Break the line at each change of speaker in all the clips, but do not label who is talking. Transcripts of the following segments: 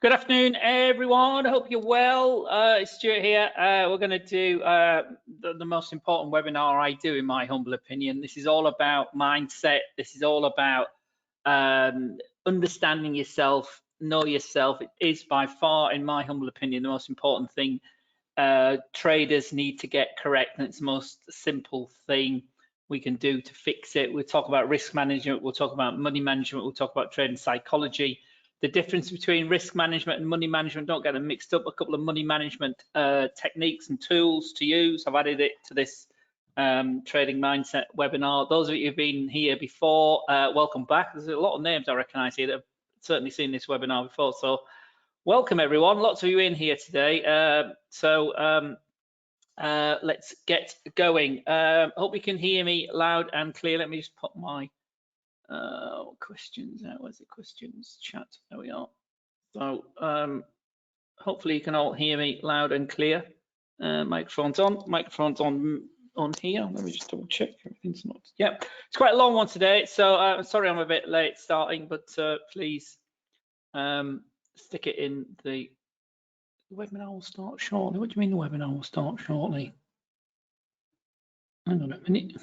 Good afternoon, everyone. I hope you're well. It's Stuart here. We're going to do the most important webinar I do, in my humble opinion. This is all about mindset. This is all about understanding yourself, know yourself. It is by far, in my humble opinion, the most important thing traders need to get correct, and it's the most simple thing we can do to fix it. We'll talk about risk management. We'll talk about money management. We'll talk about trading psychology. The difference between risk management and money management, don't get them mixed up. A couple of money management techniques and tools to use. I've added it to this trading mindset webinar. Those of you who've been here before, welcome back. There's a lot of names I recognize here that have certainly seen this webinar before. So welcome, everyone. Lots of you in here today. Let's get going. Hope you can hear me loud and clear. Let me just put my questions out. Where's the questions chat? There we are. So hopefully you can all hear me loud and clear. Microphone's on here. Let me just double check everything's not. Yeah, it's quite a long one today, so sorry I'm a bit late starting, but please stick it in. The webinar will start shortly. What do you mean the webinar will start shortly? Hang on a minute.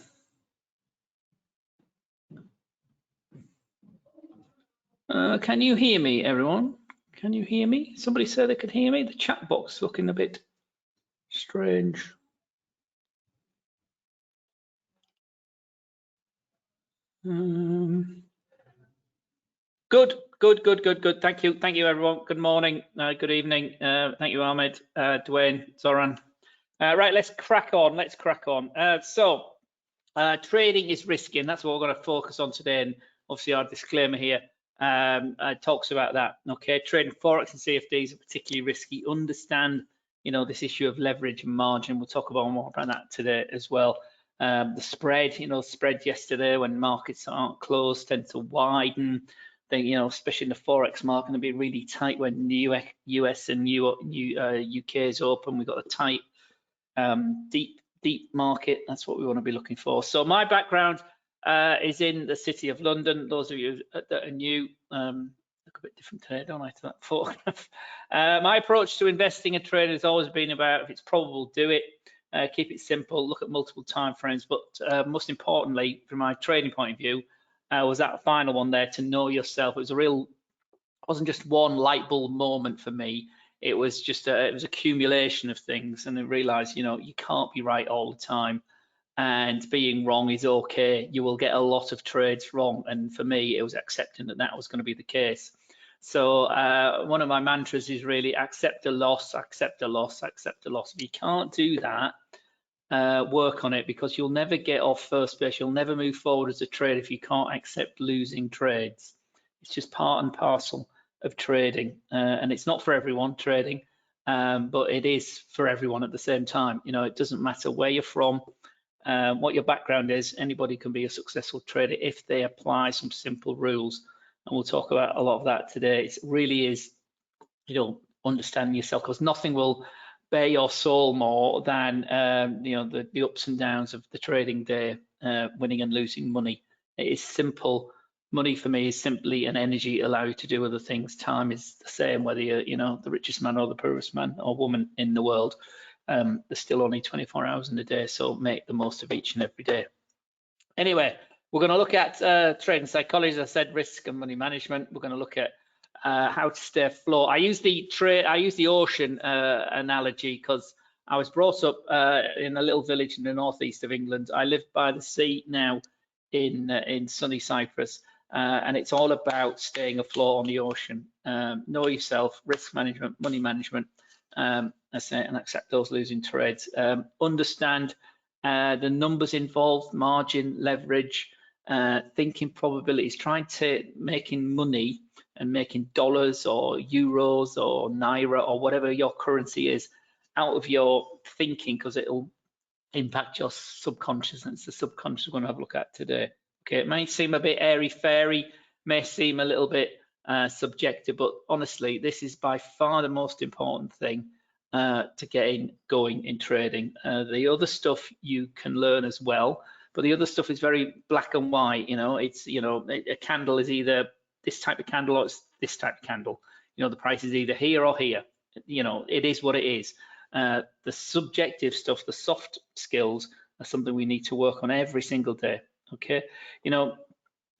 Can you hear me, everyone? Can you hear me? Somebody said they could hear me. The chat box looking a bit strange. Good. Thank you, everyone. Good morning, good evening. Thank you, Ahmed, Dwayne, Zoran. Right, let's crack on. Trading is risky, and that's what we're going to focus on today. And obviously, our disclaimer here talks about that. Okay, trading forex and CFDs are particularly risky. Understand, this issue of leverage and margin. We'll talk about more about that today as well. The spread, spread yesterday when markets aren't closed tend to widen. They, especially in the forex market, going to be really tight when the US and UK is open. We've got a tight, deep market. That's what we want to be looking for. So my background is in the City of London. Those of you that are new, look a bit different today, don't I, to that photograph. My approach to investing and trading has always been about, if it's probable, do it. Keep it simple, look at multiple time frames, but most importantly, from my trading point of view, was that final one there, to know yourself. It wasn't just one light bulb moment for me. It was just it was accumulation of things, and I realized, you can't be right all the time, and being wrong is okay. You will get a lot of trades wrong, and for me, it was accepting that was going to be the case. So one of my mantras is really accept a loss, accept a loss, accept a loss. If you can't do that, work on it, because you'll never get off first base. You'll never move forward as a trader if you can't accept losing trades. It's just part and parcel of trading, and it's not for everyone, trading, but it is for everyone at the same time. It doesn't matter where you're from, what your background is. Anybody can be a successful trader if they apply some simple rules. And we'll talk about a lot of that today. It really is, understanding yourself, because nothing will bear your soul more than the ups and downs of the trading day, winning and losing money. It is simple. Money for me is simply an energy allow you to do other things. Time is the same, whether you're the richest man or the poorest man or woman in the world. There's still only 24 hours in a day, so make the most of each and every day. Anyway, we're going to look at trading psychology, as I said, risk and money management. We're going to look at how to stay afloat. I use the ocean analogy because I was brought up in a little village in the northeast of England. I live by the sea now in sunny Cyprus, and it's all about staying afloat on the ocean. Know yourself, risk management, money management, and accept those losing trades. Understand the numbers involved, margin, leverage, thinking probabilities, trying to making money and making dollars or euros or naira or whatever your currency is out of your thinking, because it'll impact your subconscious, and it's the subconscious we're going to have a look at today. Okay, it may seem a bit airy-fairy, may seem a little bit subjective, but honestly, this is by far the most important thing to getting going in trading. The other stuff you can learn as well, but the other stuff is very black and white. It's a candle is either this type of candle or it's this type of candle. you know, the price is either here or here. You know, it is what it is. The subjective stuff, the soft skills, are something we need to work on every single day. Okay, you know,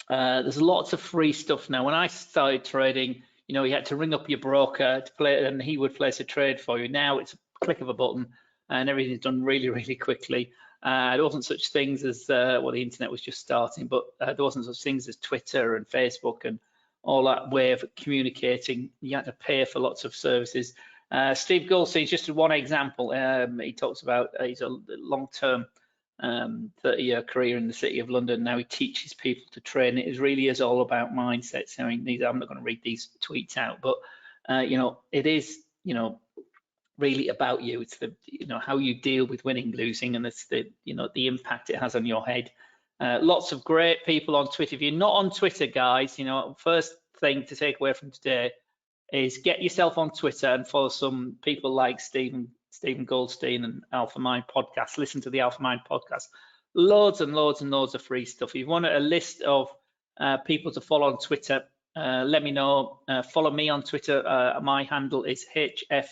there's lots of free stuff now. When I started trading, you know, you had to ring up your broker to play, and he would place a trade for you. Now it's a click of a button, and everything's done really, really quickly. There wasn't such things as well, the internet was just starting, but there wasn't such things as Twitter and Facebook and all that way of communicating. You had to pay for lots of services. Steve Goldstein is just one example. He talks about he's a long-term 30-year career in the City of London. Now he teaches people to train. It really is all about mindsets. I mean, I'm not going to read these tweets out, but you know, it is, you know, really about you. It's the, you know, how you deal with winning, losing, and it's the, you know, the impact it has on your head. Lots of great people on Twitter. If you're not on Twitter, guys, you know, first thing to take away from today is get yourself on Twitter and follow some people like Stephen Goldstein and Alpha Mind podcast. Listen to the Alpha Mind podcast. Loads and loads and loads of free stuff. If you want a list of people to follow on Twitter, let me know. Follow me on Twitter. My handle is HF,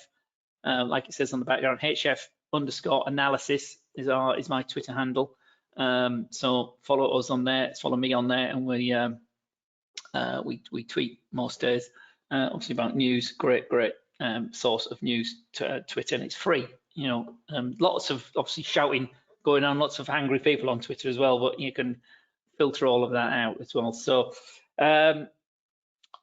like it says on the background, HF_analysis is my Twitter handle. So follow us on there. Follow me on there, and we tweet most days. Obviously about news. Great source of news to Twitter, and it's free. You know, lots of obviously shouting going on, lots of angry people on Twitter as well, but you can filter all of that out as well. So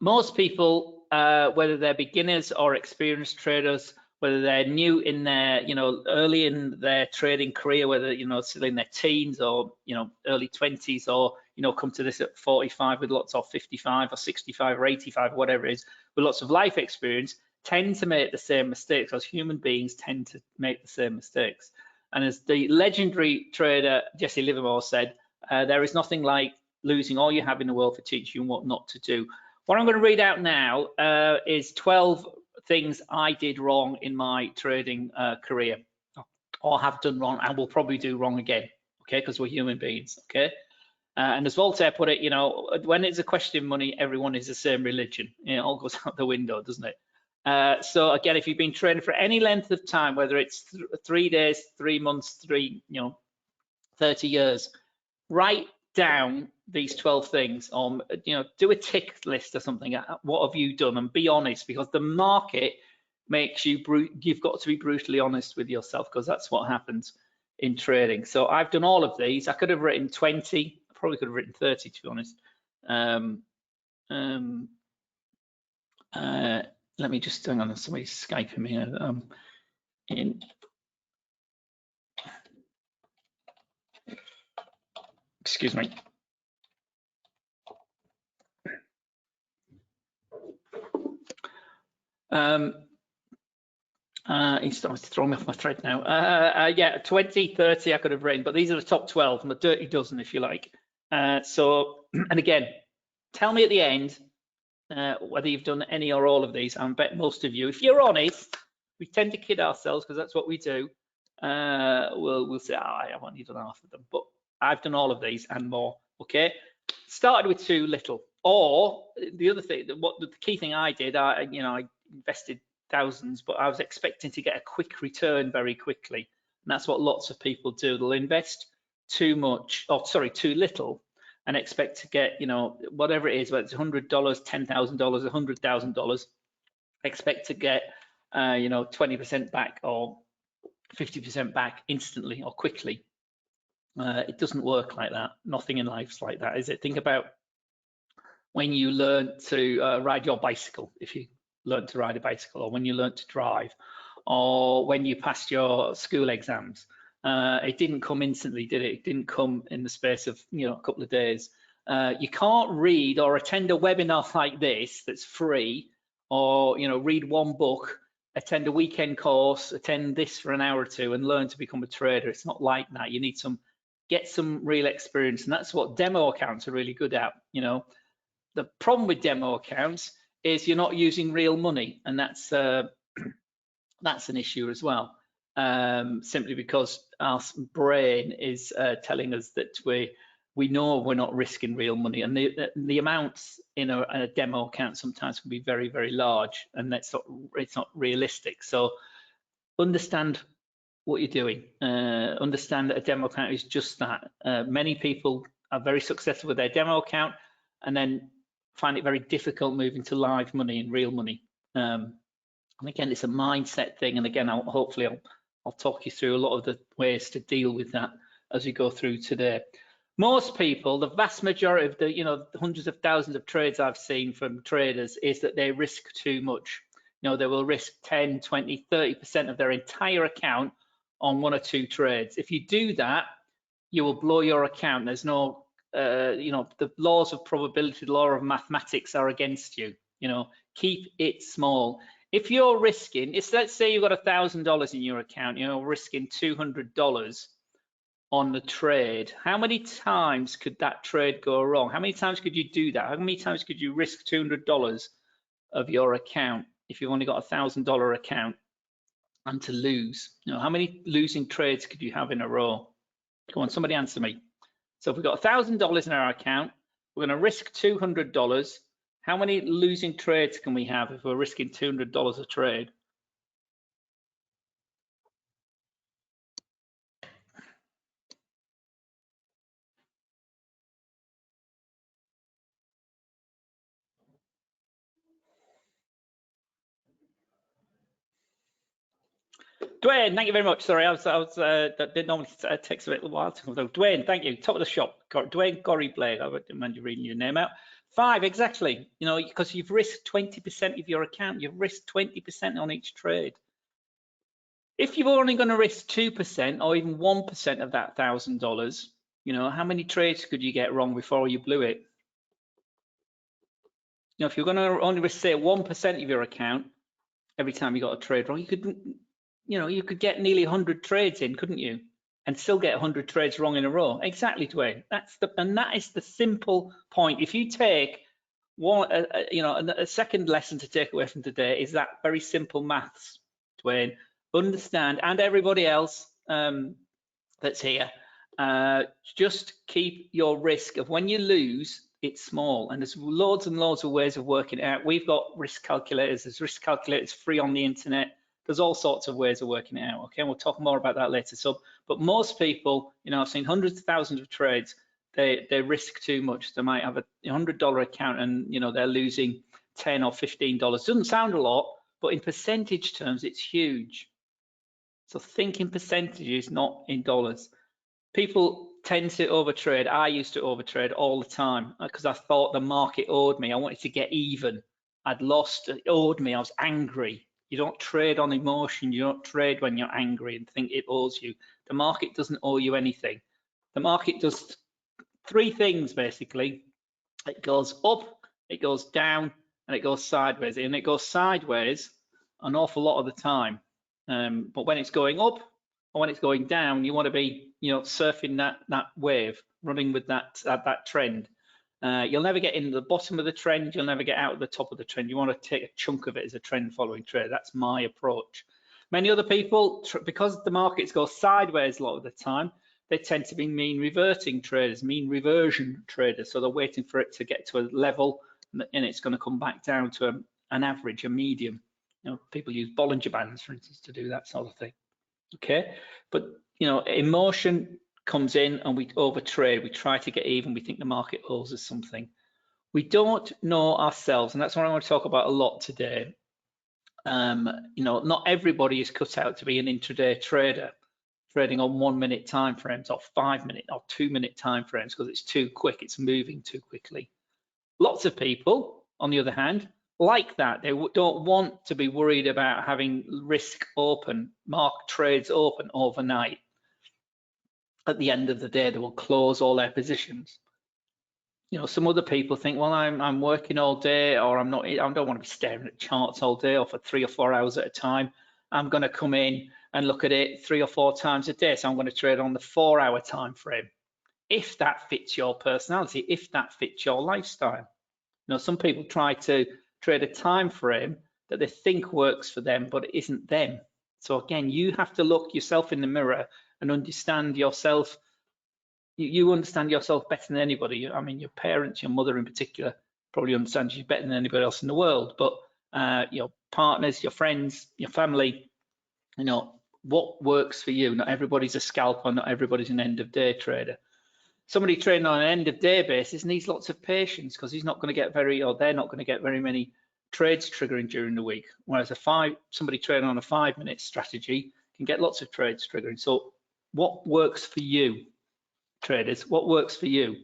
most people, whether they're beginners or experienced traders, whether they're new in their, you know, early in their trading career, whether, you know, still in their teens or, you know, early 20s, or, you know, come to this at 45 with lots of 55 or 65 or 85, whatever it is, with lots of life experience, tend to make the same mistakes, as human beings tend to make the same mistakes. And as the legendary trader Jesse Livermore said, there is nothing like losing all you have in the world for teaching you what not to do. What I'm going to read out now is 12 things I did wrong in my trading career, or have done wrong, and will probably do wrong again, okay, because we're human beings, okay? And as Voltaire put it, you know, when it's a question of money, everyone is the same religion. It all goes out the window, doesn't it? So again, if you've been trading for any length of time, whether it's 3 days, 3 months, 30 years, write down these 12 things, or, you know, do a tick list or something. What have you done? And be honest, because the market makes you, you've got to be brutally honest with yourself, because that's what happens in trading. So I've done all of these. I could have written 20, I probably could have written 30, to be honest. Let me just hang on, somebody's Skyping me. Excuse me. He started throwing me off my thread now. Yeah, 20, 30 I could have written, but these are the top 12, and the dirty dozen, if you like. So, and again, tell me at the end whether you've done any or all of these. I bet most of you, if you're honest, we tend to kid ourselves because that's what we do. We'll say, I've only done half of them, but I've done all of these and more. Okay, started with too little. Or the other thing, the key thing I did, I invested thousands, but I was expecting to get a quick return very quickly, and that's what lots of people do. They'll invest too much, or sorry, too little, and expect to get, you know, whatever it is, whether it's $100, $10,000, $100,000, expect to get, you know, 20% back or 50% back instantly or quickly. It doesn't work like that. Nothing in life's like that, is it? Think about when you learn to ride your bicycle, if you learn to ride a bicycle, or when you learn to drive, or when you passed your school exams. It didn't come instantly, did it? It didn't come in the space of, you know, a couple of days. You can't read or attend a webinar like this that's free, or, you know, read one book, attend a weekend course, attend this for an hour or two and learn to become a trader. It's not like that. You need get some real experience, and that's what demo accounts are really good at. You know, the problem with demo accounts is you're not using real money, and that's an issue as well. Simply because our brain is telling us that we know we're not risking real money, and the amounts in a demo account sometimes can be very, very large, and it's not realistic. So understand what you're doing. Understand that a demo account is just that. Many people are very successful with their demo account and then find it very difficult moving to live money and real money. And again, it's a mindset thing. And again, hopefully I'll talk you through a lot of the ways to deal with that as we go through today. Most people, the vast majority of the hundreds of thousands of trades I've seen from traders is that they risk too much. They will risk 10, 20, 30% of their entire account on one or two trades. If you do that, you will blow your account. There's no, the laws of probability, the law of mathematics are against you. Keep it small. If you're risking, let's say you've got $1,000 in your account, you're risking $200 on the trade. How many times could that trade go wrong? How many times could you do that? How many times could you risk $200 of your account if you've only got a $1,000 account and to lose? How many losing trades could you have in a row? Come on, somebody answer me. So if we've got $1,000 in our account, we're going to risk $200. How many losing trades can we have if we're risking $200 a trade? Dwayne, thank you very much. Sorry, that didn't normally takes a little while to come through. Dwayne, thank you. Top of the shop. Dwayne Gorry Blade. I wouldn't mind you reading your name out. 5, exactly. Because you've risked 20% of your account. You've risked 20% on each trade. If you're only going to risk 2% or even 1% of that $1,000, how many trades could you get wrong before you blew it? If you're going to only risk, say, 1% of your account every time you got a trade wrong, you could get nearly 100 trades in, couldn't you? And still get 100 trades wrong in a row. Exactly, Dwayne. And that is the simple point. If you take a second lesson to take away from today is that very simple maths, Dwayne. Understand, and everybody else that's here, just keep your risk of when you lose, it's small. And there's loads and loads of ways of working it out. We've got risk calculators. There's risk calculators free on the internet. There's all sorts of ways of working it out. Okay, we'll talk more about that later. So, but most people, I've seen hundreds of thousands of trades. They risk too much. They might have a $100 account and they're losing $10 or $15. Doesn't sound a lot, but in percentage terms, it's huge. So think in percentages, not in dollars. People tend to overtrade. I used to overtrade all the time because I thought the market owed me. I wanted to get even. I'd lost, it owed me. I was angry. You don't trade on emotion. You don't trade when you're angry and think it owes you. The market doesn't owe you anything. The market does 3 things, basically. It goes up, it goes down, and it goes sideways. And it goes sideways an awful lot of the time. But when it's going up or when it's going down, you want to be, surfing that wave, running with that trend. You'll never get into the bottom of the trend. You'll never get out of the top of the trend. You want to take a chunk of it as a trend following trade. That's my approach. Many other people, because the markets go sideways a lot of the time, they tend to be mean reverting traders, mean reversion traders. So they're waiting for it to get to a level and it's going to come back down to an average, a medium. People use Bollinger Bands, for instance, to do that sort of thing. Okay, but emotion comes in and we overtrade. We try to get even. We think the market owes us something. We don't know ourselves, and that's what I want to talk about a lot today. Not everybody is cut out to be an intraday trader, trading on 1-minute time frames or 5-minute or 2-minute time frames because it's too quick. It's moving too quickly. Lots of people, on the other hand, like that. They don't want to be worried about having risk open, mark trades open overnight. At the end of the day, they will close all their positions. Some other people think, well, I'm working all day, or I don't want to be staring at charts all day or for 3 or 4 hours at a time. I'm going to come in and look at it 3 or 4 times a day. So I'm going to trade on the 4-hour time frame. If that fits your personality, if that fits your lifestyle. Some people try to trade a time frame that they think works for them, but it isn't them. So again, you have to look yourself in the mirror and understand yourself You understand yourself better than anybody. I mean, your parents, your mother in particular, probably understands you better than anybody else in the world. But your partners, your friends, your family, what works for you. Not everybody's a scalper, not everybody's an end of day trader. Somebody trading on an end of day basis needs lots of patience because he's not going to get they're not going to get very many trades triggering during the week. Whereas somebody trading on a 5-minute strategy can get lots of trades triggering. So what works for you, traders? What works for you?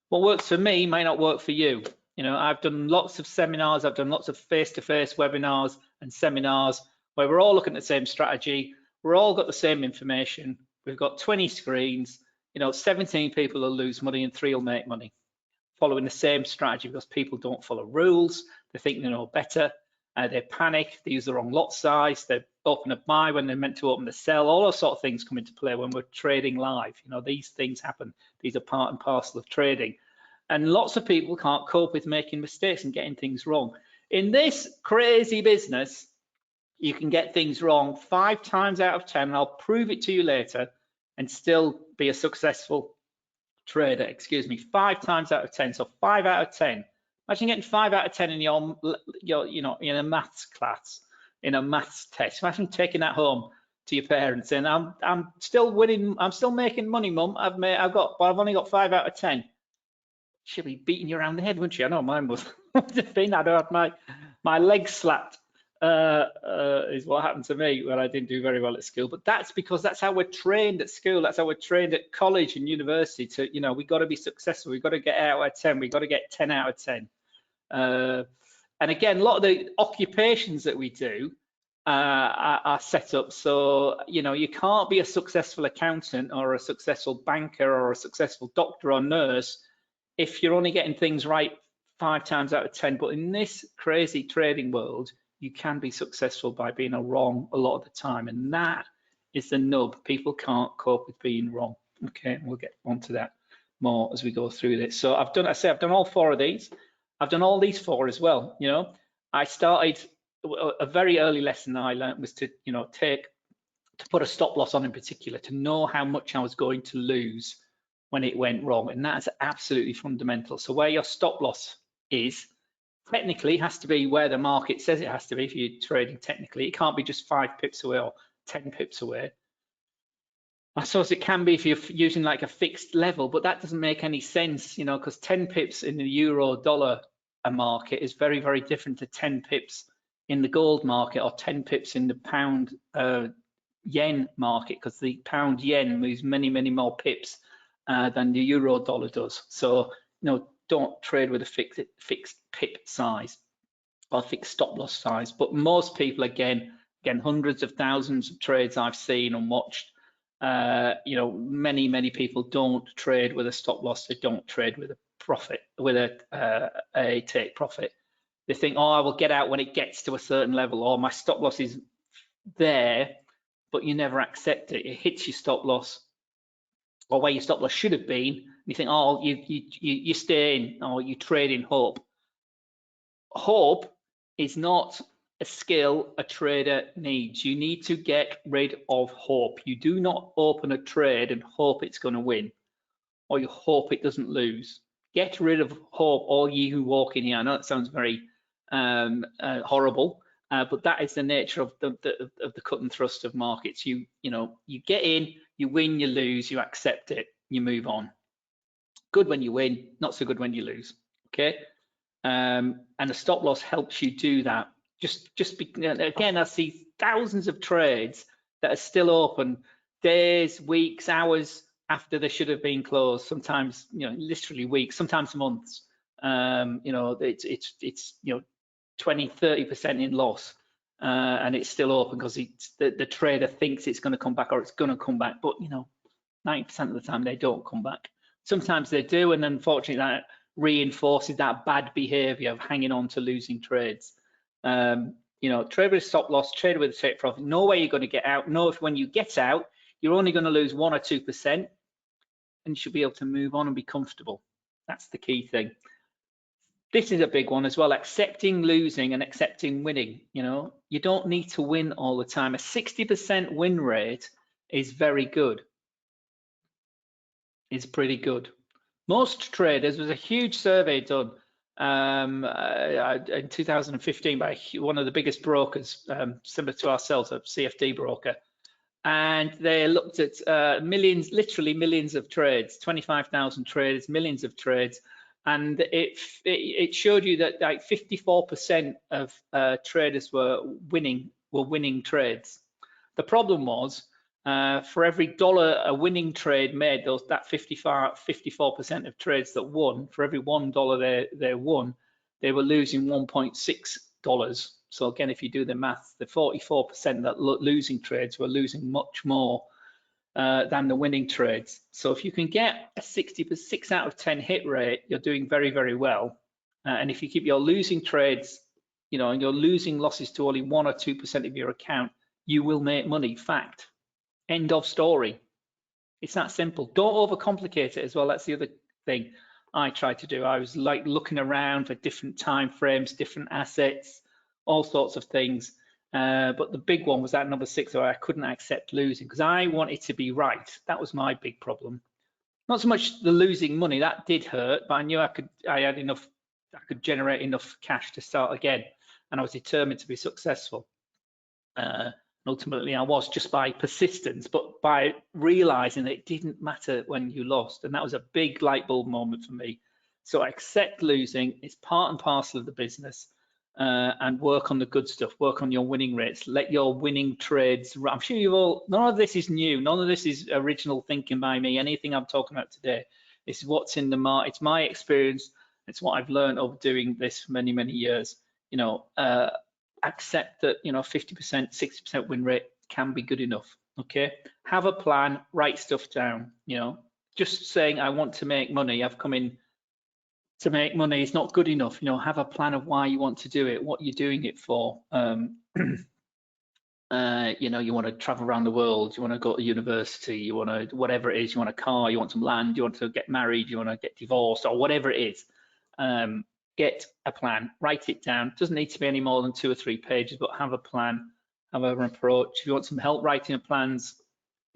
What works for me may not work for you. I've done lots of seminars, I've done lots of face-to-face webinars and seminars where we're all looking at the same strategy, we're all got the same information, we've got 20 screens, 17 people will lose money and 3 will make money, following the same strategy because people don't follow rules, they think they know better, they panic, they use the wrong lot size, they open a buy when they're meant to open a sell, all those sort of things come into play when we're trading live. These things happen, these are part and parcel of trading. And lots of people can't cope with making mistakes and getting things wrong. In this crazy business, you can get things wrong 5 times out of 10, and I'll prove it to you later, and still be a successful trader, 5 times out of 10. So 5 out of 10. Imagine getting 5 out of 10 in your in a maths class, in a maths test. Imagine taking that home to your parents and I'm still winning, I'm still making money, Mum. I've only got 5 out of 10. She'll be beating you around the head, wouldn't she? I know mine would have been. I'd had my legs slapped. Is what happened to me when I didn't do very well at school. But that's because that's how we're trained at school. That's how we're trained at college and university. To we got to be successful. We've got to get out of 10. We've got to get 10 out of 10. And again, a lot of the occupations that we do are set up so you can't be a successful accountant or a successful banker or a successful doctor or nurse if you're only getting things right 5 times out of 10. But in this crazy trading world, you can be successful by being wrong a lot of the time, and that is the nub. People can't cope with being wrong. Okay, we'll get onto that more as we go through this. So I've done all 4 of these. I've done all these 4 as well. I started a very early lesson I learned was to put a stop loss on in particular, to know how much I was going to lose when it went wrong, and that's absolutely fundamental. So where your stop loss is technically has to be where the market says it has to be. If you're trading technically, it can't be just 5 pips away or 10 pips away. I suppose it can be if you're using like a fixed level, but that doesn't make any sense, because 10 pips in the euro dollar market is very, very different to 10 pips in the gold market or 10 pips in the pound yen market, because the pound yen moves many, many more pips than the euro dollar does. So don't trade with a fixed pip size or fixed stop loss size. But most people, again hundreds of thousands of trades I've seen and watched, many people don't trade with a stop loss. They don't trade with a profit, with a take profit. They think, oh, I will get out when it gets to a certain level, or my stop loss is there, but you never accept it. It hits your stop loss or where your stop loss should have been. You think, oh, you stay in, or you trade in hope. Hope is not a skill a trader needs. You need to get rid of hope. You do not open a trade and hope it's going to win, or you hope it doesn't lose. Get rid of hope, all ye who walk in here. I know that sounds very horrible, but that is the nature of the cut and thrust of markets. You get in, you win, you lose, you accept it, you move on. Good when you win, not so good when you lose. Okay, and the stop loss helps you do that. Again, I see thousands of trades that are still open days, weeks, hours after they should have been closed. Sometimes, literally weeks, sometimes months. It's 20-30% in loss, and it's still open because the trader thinks it's going to come back, or it's going to come back. But 90% of the time they don't come back. Sometimes they do, and unfortunately that reinforces that bad behavior of hanging on to losing trades. Trade with a stop loss, trade with a take profit. Know where you're going to get out. Know if when you get out, you're only going to lose 1 or 2%, and you should be able to move on and be comfortable. That's the key thing. This is a big one as well, accepting losing and accepting winning. You don't need to win all the time. A 60% win rate is very good. is pretty good. Most traders, was a huge survey done in 2015 by one of the biggest brokers, similar to ourselves, a CFD broker. And they looked at millions, literally millions of trades, 25,000 trades, millions of trades. And it showed you that like 54% of traders were winning trades. The problem was, for every dollar a winning trade made, that 54% of trades that won, for every $1 they won, they were losing $1.6. So again, if you do the math, the 44% that losing trades were losing much more than the winning trades. So if you can get a 6 out of 10 hit rate, you're doing very, very well. And if you keep your losing trades, and your losing losses to only 1 or 2% of your account, you will make money. Fact. End of story. It's that simple. Don't overcomplicate it as well. That's the other thing I tried to do. I was like looking around for different time frames, different assets, all sorts of things. But the big one was that number 6, where I couldn't accept losing because I wanted to be right. That was my big problem. Not so much the losing money, that did hurt, but I knew I could generate enough cash to start again, and I was determined to be successful. Ultimately, I was, just by persistence, but by realizing that it didn't matter when you lost. And that was a big light bulb moment for me. So accept losing. It's part and parcel of the business, and work on the good stuff, work on your winning rates, let your winning trades. I'm sure you've all, none of this is new. None of this is original thinking by me. Anything I'm talking about today, this is what's in the market. It's my experience. It's what I've learned over doing this for many, many years. Accept that 50%, 60% win rate can be good enough. Okay, have a plan, write stuff down. Just saying I want to make money, I've come in to make money is not good enough. Have a plan of why you want to do it, what you're doing it for. You want to travel around the world, you want to go to university, you want to, whatever it is, you want a car, you want some land, you want to get married, you want to get divorced, or whatever it is. Get a plan, write it down. It doesn't need to be any more than 2 or 3 pages, but have a plan, have an approach. If you want some help writing plans,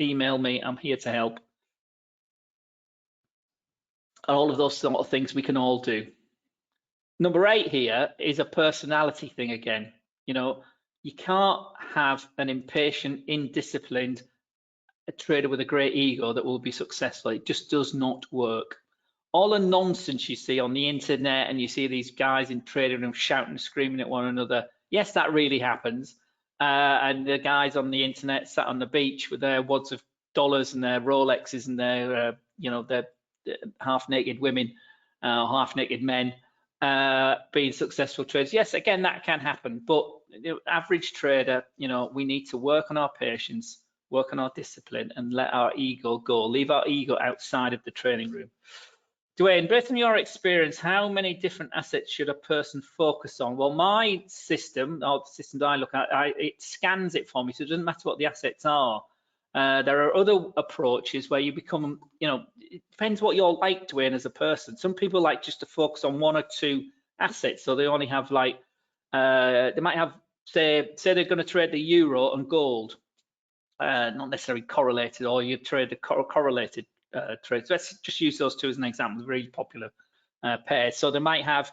email me, I'm here to help. All of those sort of things we can all do. Number 8 here is a personality thing again. You can't have an impatient, indisciplined trader with a great ego that will be successful. It just does not work. All the nonsense you see on the internet, and you see these guys in trading rooms shouting and screaming at one another. Yes, that really happens. And the guys on the internet sat on the beach with their wads of dollars and their Rolexes and their, their half-naked women, half-naked men, being successful traders. Yes, again, that can happen. But the average trader, we need to work on our patience, work on our discipline, and let our ego go. Leave our ego outside of the training room. Dwayne, based on your experience, how many different assets should a person focus on? Well, my system, or the system that I look at, it scans it for me, so it doesn't matter what the assets are. There are other approaches where you become, it depends what you're like, Dwayne, as a person. Some people like just to focus on 1 or 2 assets, so they only have like, they might have, say they're going to trade the euro and gold, not necessarily correlated, or you trade the correlated trades. So let's just use those 2 as an example, very popular pairs. So they might have,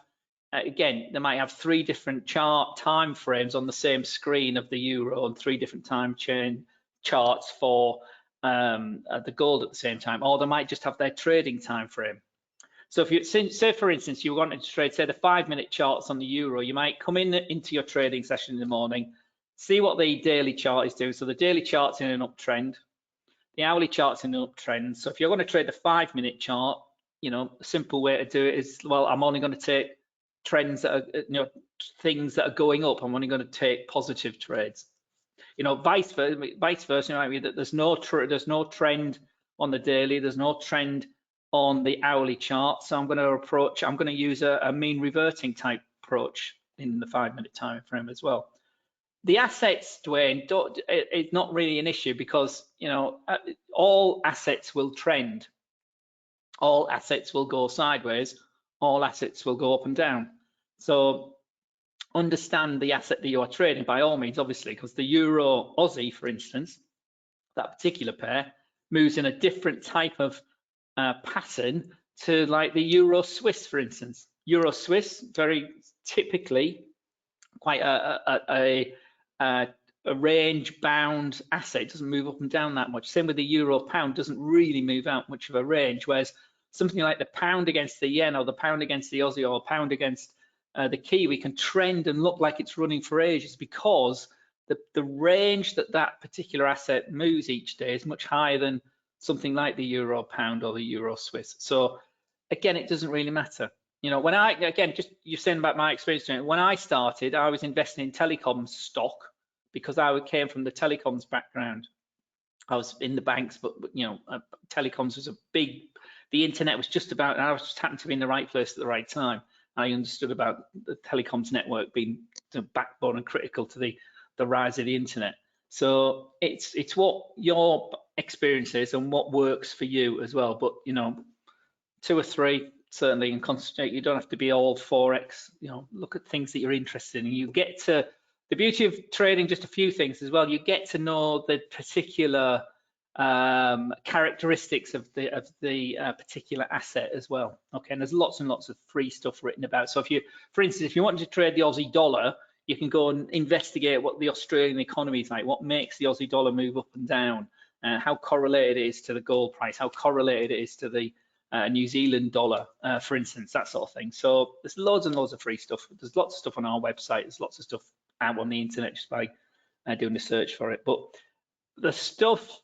again, they might have 3 different time frames on the same screen of the euro, and 3 different time chain charts for the gold at the same time, or they might just have their trading time frame. So if you say, for instance, you wanted to trade, say, the 5-minute charts on the euro, you might come into your trading session in the morning, see what the daily chart is doing. So the daily chart's in an uptrend. The hourly chart's in an uptrend. So if you're going to trade the 5-minute chart, a simple way to do it is, well, I'm only going to take trends that are, things that are going up. I'm only going to take positive trades. Vice versa. There's no trend on the daily. There's no trend on the hourly chart. So I'm going to use a mean reverting type approach in the 5-minute time frame as well. The assets, Dwayne, it's not really an issue because, all assets will trend. All assets will go sideways. All assets will go up and down. So understand the asset that you are trading by all means, obviously, because the Euro Aussie, for instance, that particular pair moves in a different type of pattern to like the Euro Swiss, for instance. Euro Swiss, very typically quite a range bound asset. It doesn't move up and down that much. Same with the Euro Pound, doesn't really move out much of a range, whereas something like the pound against the yen, or the pound against the Aussie, or pound against the Kiwi can trend and look like it's running for ages, because the range that particular asset moves each day is much higher than something like the Euro Pound or the Euro Swiss. So again, it doesn't really matter. You know, when just you're saying about my experience, when I started, I was investing in telecoms stock because I came from the telecoms background. I was in the banks, but you know, telecoms was the internet was just about, and I was just happened to be in the right place at the right time. I understood about the telecoms network being the backbone and critical to the rise of the internet. So it's what your experience is and what works for you as well. But you know, 2 or 3 certainly, and concentrate. You don't have to be all Forex. You know, look at things that you're interested in. You get to the beauty of trading, just a few things as well. You get to know the particular characteristics of the particular asset as well. Okay, and there's lots and lots of free stuff written about. So if you, for instance, if you want to trade the Aussie dollar, you can go and investigate what the Australian economy is like, what makes the Aussie dollar move up and down, how correlated it is to the gold price, how correlated it is to the New Zealand dollar, for instance, that sort of thing. So there's loads and loads of free stuff. There's lots of stuff on our website. There's lots of stuff out on the internet just by doing a search for it. But the stuff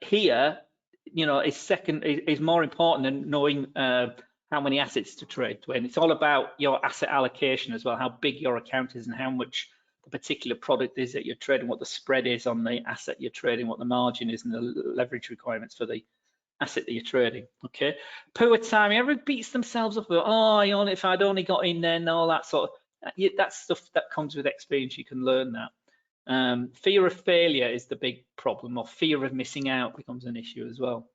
here, you know, is more important than knowing how many assets to trade. And it's all about your asset allocation as well, how big your account is and how much the particular product is that you're trading, what the spread is on the asset you're trading, what the margin is, and the leverage requirements for the asset that you're trading. Okay, poor timing. Everyone beats themselves up about, oh, you know, if I'd only got in then, all that sort of, that's stuff that comes with experience. You can learn that. Fear of failure is the big problem, or fear of missing out becomes an issue as well.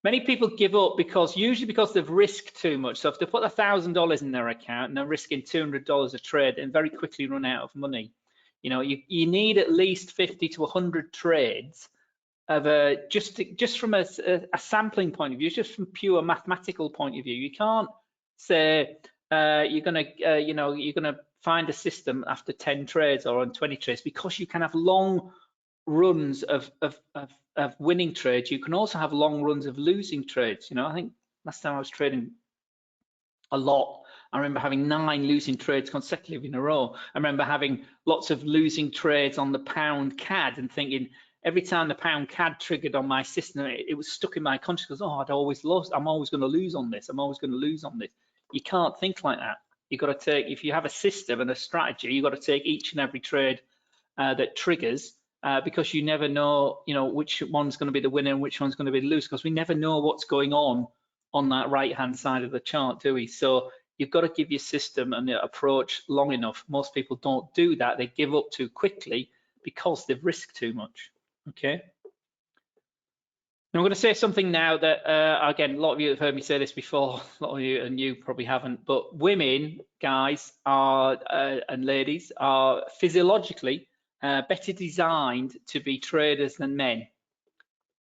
Many people give up usually because they've risked too much. So if they put $1,000 in their account and they're risking $200 a trade, and very quickly run out of money. You know, you need at least 50 to 100 trades of just from a sampling point of view, just from pure mathematical point of view. You can't say you're gonna find a system after 10 trades or on 20 trades, because you can have long runs of winning trades. You can also have long runs of losing trades. You know, I think last time I was trading a lot, I remember having 9 losing trades consecutively in a row. I remember having lots of losing trades on the pound CAD and thinking, every time the pound CAD triggered on my system, it was stuck in my consciousness. Oh, I'd always lost. I'm always going to lose on this. I'm always going to lose on this. You can't think like that. You've got to take, if you have a system and a strategy, you've got to take each and every trade that triggers, because you never know, you know, which one's going to be the winner and which one's going to be the loser, because we never know what's going on that right-hand side of the chart, do we? So you've got to give your system and your approach long enough. Most people don't do that. They give up too quickly because they've risked too much. Okay. Now I'm going to say something now that, again, a lot of you have heard me say this before, a lot of you, and you probably haven't, but women, guys, and ladies are physiologically better designed to be traders than men,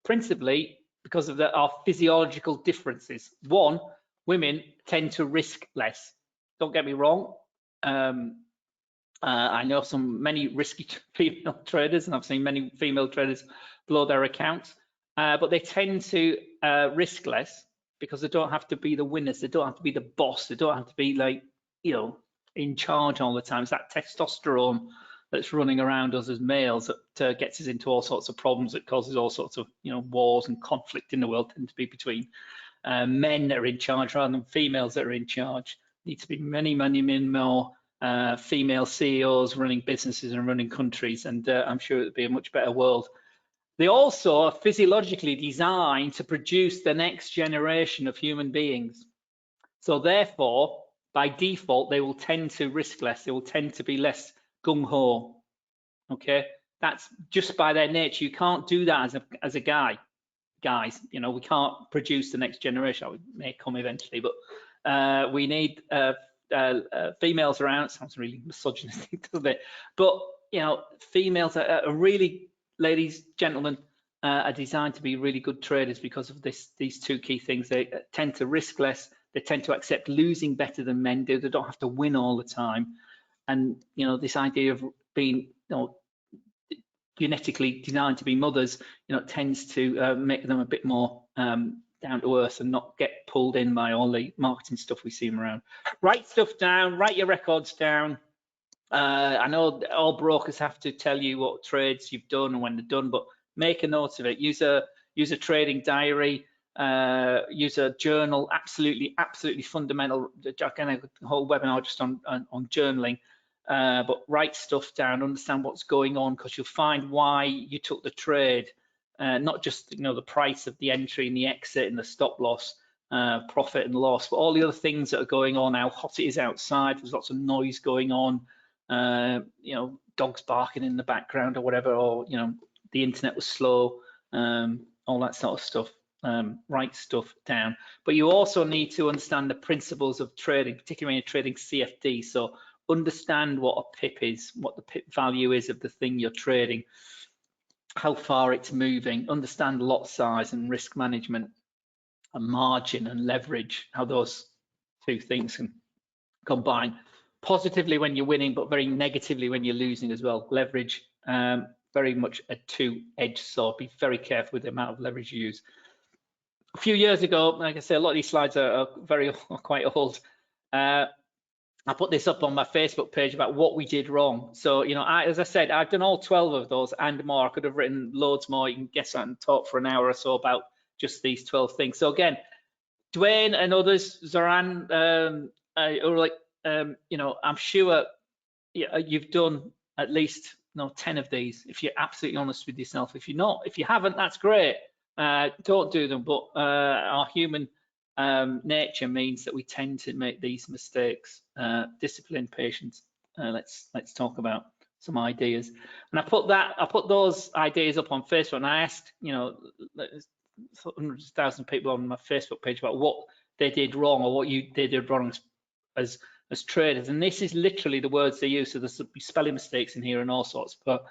principally because of our physiological differences. One, women tend to risk less. Don't get me wrong. I know many risky female traders, and I've seen many female traders blow their accounts, but they tend to risk less because they don't have to be the winners. They don't have to be the boss. They don't have to be, like, you know, in charge all the time. It's that testosterone that's running around us as males that gets us into all sorts of problems, that causes all sorts of, you know, wars and conflict in the world tend to be between men that are in charge rather than females that are in charge. Need to be many, many more female CEOs running businesses and running countries, and I'm sure it would be a much better world. They also are physiologically designed to produce the next generation of human beings. So therefore, by default, they will tend to risk less. They will tend to be less gung-ho. Okay, that's just by their nature. You can't do that as a guy, guys. You know, we can't produce the next generation. It may come eventually, but we need females around. It sounds really misogynistic, doesn't it? But you know, females are really, ladies, gentlemen, are designed to be really good traders because of these two key things. They tend to risk less. They tend to accept losing better than men do. They don't have to win all the time. And this idea of being genetically designed to be mothers, tends to make them a bit more down to earth and not get pulled in by all the marketing stuff we see them around. Write stuff down. Write your records down. I know all brokers have to tell you what trades you've done and when they're done, but make a note of it. Use a trading diary. Use a journal. Absolutely fundamental. Again, a whole webinar just on journaling. But write stuff down. Understand what's going on, because you'll find why you took the trade. Not just the price of the entry and the exit and the stop loss, profit and loss, but all the other things that are going on. How hot it is outside. There's lots of noise going on. Dogs barking in the background or whatever, or the internet was slow, all that sort of stuff. Write stuff down. But you also need to understand the principles of trading, particularly when you're trading CFD. So understand what a pip is, what the pip value is of the thing you're trading, how far it's moving, understand lot size and risk management and margin and leverage, how those two things can combine positively when you're winning, but very negatively when you're losing as well. Leverage, very much a two-edged sword. Be very careful with the amount of leverage you use. A few years ago, like I say, a lot of these slides are quite old. I put this up on my Facebook page about what we did wrong. So, as I said, I've done all 12 of those and more. I could have written loads more. You can guess that and talk for an hour or so about just these 12 things. So again, Dwayne and others, Zoran, Ulrich, I'm sure you've done at least 10 of these, if you're absolutely honest with yourself. If you haven't, that's great. Don't do them. But our human nature means that we tend to make these mistakes. Discipline, patience. Let's talk about some ideas. And I put those ideas up on Facebook, and I asked hundreds of thousands of people on my Facebook page about what they did wrong or what they did wrong as traders. And this is literally the words they use. So there's spelling mistakes in here and all sorts, but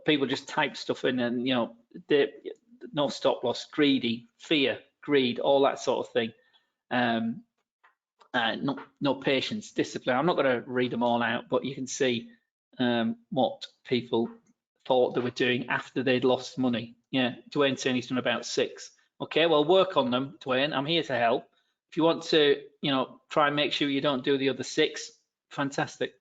people just type stuff in, and no stop loss, greedy, fear, greed, all that sort of thing. No patience, discipline. I'm not going to read them all out, but you can see what people thought they were doing after they'd lost money. Yeah, Dwayne's saying he's done about 6. Okay, well, work on them, Dwayne. I'm here to help. If you want to, try and make sure you don't do the other 6, fantastic.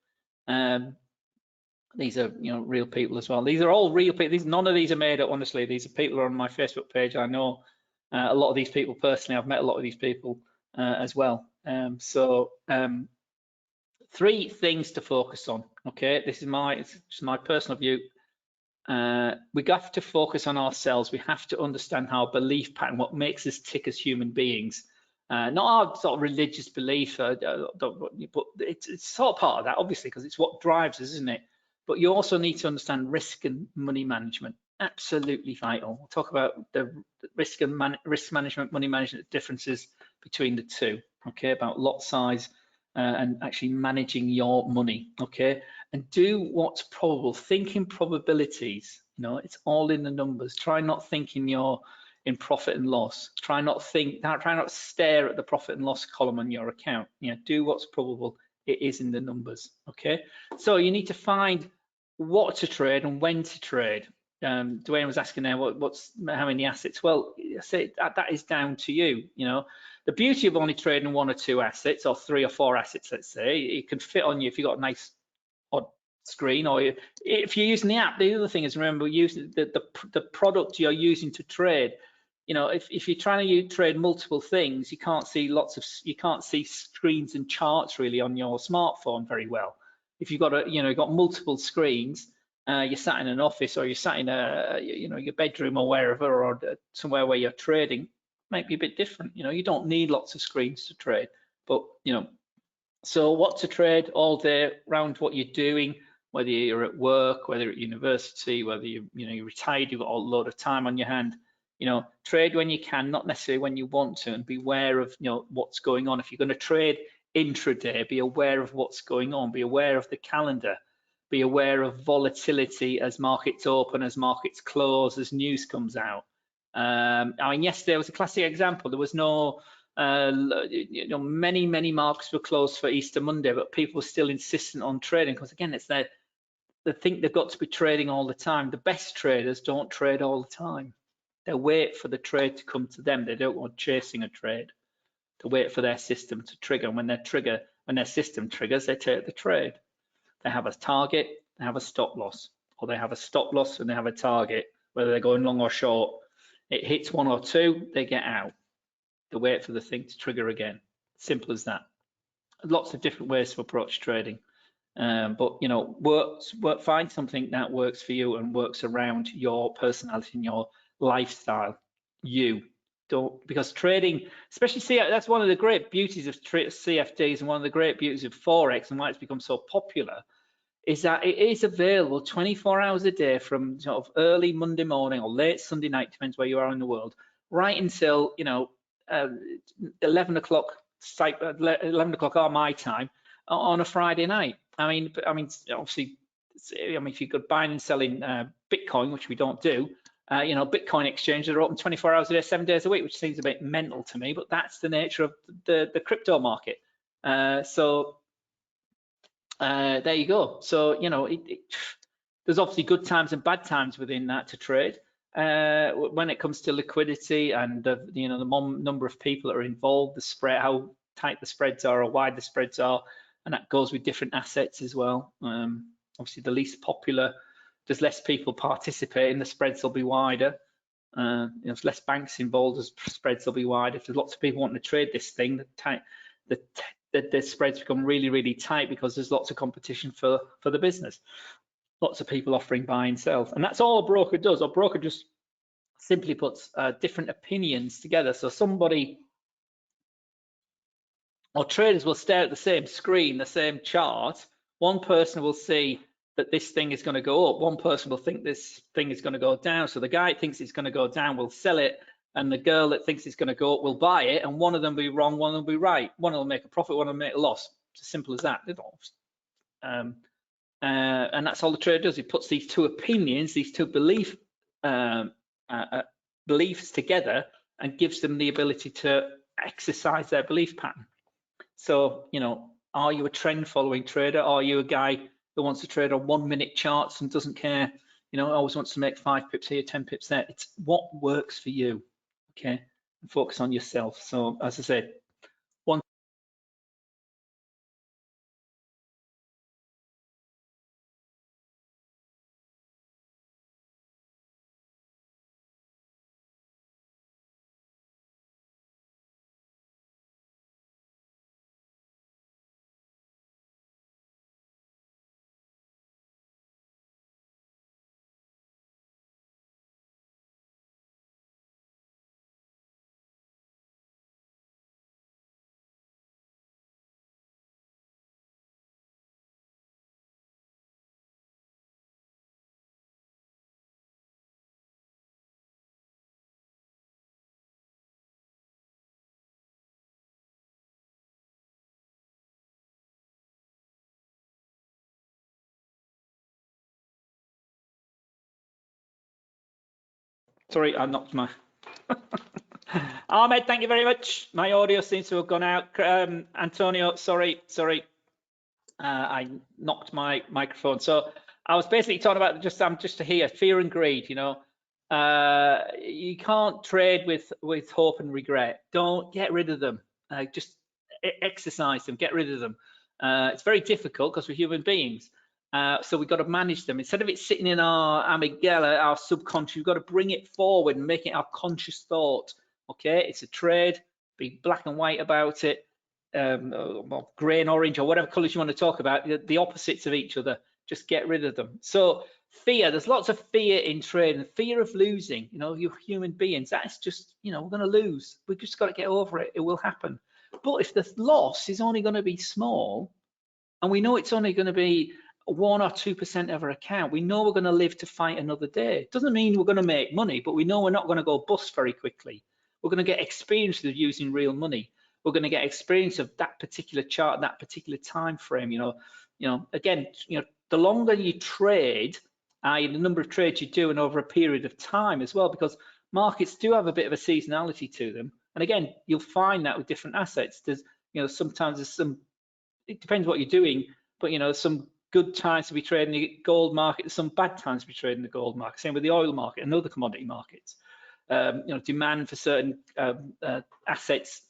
These are, real people as well. These are all real people. None of these are made up, honestly. These are people who are on my Facebook page. I know a lot of these people personally. I've met a lot of these people as well. 3 things to focus on. Okay, this is my personal view. We have to focus on ourselves. We have to understand our belief pattern, what makes us tick as human beings. Not our sort of religious belief, but it's sort of part of that, obviously, because it's what drives us, isn't it? But you also need to understand risk and money management. Absolutely vital. We'll talk about the risk management, money management differences between the two. Okay, about lot size and actually managing your money. Okay, and do what's probable. Think in probabilities. It's all in the numbers. Try not thinking you're in profit and loss. Try not stare at the profit and loss column on your account. Do what's probable. It is in the numbers. Okay, so you need to find what to trade and when to trade. Dwayne was asking there, how many assets? Well, I say that is down to you. The beauty of only trading 1 or 2 assets, or 3 or 4 assets, let's say, it can fit on you if you've got a nice odd screen, or if you're using the app. The other thing is, remember, using the product you're using to trade. If you're trying to trade multiple things, you can't see screens and charts really on your smartphone very well. If you've got you've got multiple screens, you're sat in an office, or you're sat in your bedroom or wherever, or somewhere where you're trading, might be a bit different. You don't need lots of screens to trade, but so what to trade all day around what you're doing, whether you're at work, whether you're at university, whether you're retired, you've got a load of time on your hand. Trade when you can, not necessarily when you want to, and be aware of what's going on. If you're going to trade intraday, be aware of what's going on, be aware of the calendar, be aware of volatility as markets open, as markets close, as news comes out. I mean, yesterday was a classic example. There was no, many markets were closed for Easter Monday, but people were still insistent on trading because, again, it's they think they've got to be trading all the time. The best traders don't trade all the time. They wait for the trade to come to them. They don't want chasing a trade. They wait for their system to trigger. And when their system triggers, they take the trade. They have a target, they have a stop loss, or they have a stop loss and they have a target, whether they're going long or short. It hits one or two, they get out. They wait for the thing to trigger again. Simple as that. Lots of different ways to approach trading. But find something that works for you and works around your personality and your lifestyle. Because trading, especially that's one of the great beauties of CFDs and one of the great beauties of Forex and why it's become so popular, is that it is available 24 hours a day from sort of early Monday morning or late Sunday night, depends where you are in the world, right until 11 o'clock our my time on a Friday night. I mean, obviously, if you could buying and selling Bitcoin, which we don't do, Bitcoin exchanges are open 24 hours a day, 7 days a week, which seems a bit mental to me, but that's the nature of the crypto market. So there you go. So, there's obviously good times and bad times within that to trade. When it comes to liquidity and the number of people that are involved, the spread, how tight the spreads are or wide the spreads are, and that goes with different assets as well. Obviously, the least popular, there's less people participating, the spreads will be wider. There's less banks involved, the spreads will be wider. If there's lots of people wanting to trade this thing, the spreads become really, really tight because there's lots of competition for the business. Lots of people offering buy and sell, and that's all a broker does. A broker just simply puts different opinions together. So somebody or traders will stare at the same screen, the same chart. One person will see that this thing is going to go up. One person will think this thing is going to go down. So the guy that thinks it's going to go down will sell it, and the girl that thinks it's going to go up will buy it. And one of them will be wrong, one will be right. One will make a profit, one will make a loss. It's as simple as that. And that's all the trader does. He puts these two opinions, these two beliefs together, and gives them the ability to exercise their belief pattern. So, are you a trend following trader? Are you a guy that wants to trade on 1 minute charts and doesn't care, always wants to make 5 pips here, 10 pips there? It's what works for you, okay? And focus on yourself. So, as I said, sorry, I knocked my Ahmed, thank you very much. My audio seems to have gone out. Antonio, sorry. I knocked my microphone. So I was basically talking about I'm just to hear fear and greed. You can't trade with hope and regret. Don't get rid of them. Just exercise them. Get rid of them. It's very difficult because we're human beings. So we've got to manage them. Instead of it sitting in our amygdala, our subconscious, we've got to bring it forward and make it our conscious thought. Okay, it's a trade. Be black and white about it. Grey and orange or whatever colors you want to talk about, the opposites of each other. Just get rid of them. So fear, there's lots of fear in trading, fear of losing. You're human beings. That's just, we're going to lose. We've just got to get over it. It will happen. But if the loss is only going to be small, and we know it's only going to be 1 or 2% of our account, we know we're going to live to fight another day. It doesn't mean we're going to make money, but we know we're not going to go bust very quickly. We're going to get experience of using real money. We're going to get experience of that particular chart, that particular time frame. Again, the longer you trade, i.e. the number of trades you do and over a period of time as well, because markets do have a bit of a seasonality to them. And again, you'll find that with different assets. There's, sometimes there's some, it depends what you're doing, but some good times to be trading the gold market, there's some bad times to be trading the gold market. Same with the oil market and other commodity markets. Demand for certain assets,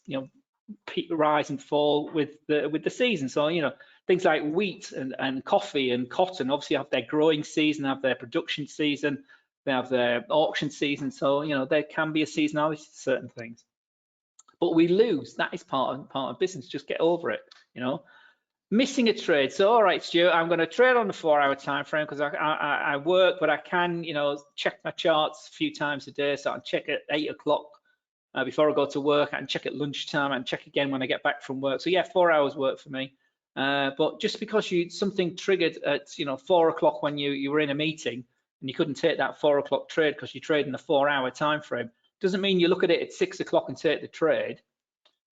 rise and fall with the season. So things like wheat and coffee and cotton obviously have their growing season, have their production season, they have their auction season. So there can be a seasonality to certain things, but we lose. That is part of business. Just get over it. Missing a trade. So all right, Stuart, I'm going to trade on the 4-hour time frame because I work, but I can check my charts a few times a day. So I can check at 8 o'clock before I go to work. I can check at lunchtime and check again when I get back from work. So yeah, 4 hours work for me. But just because something triggered at 4 o'clock when you were in a meeting and you couldn't take that 4 o'clock trade because you trade in the 4-hour time frame, doesn't mean you look at it at 6 o'clock and take the trade,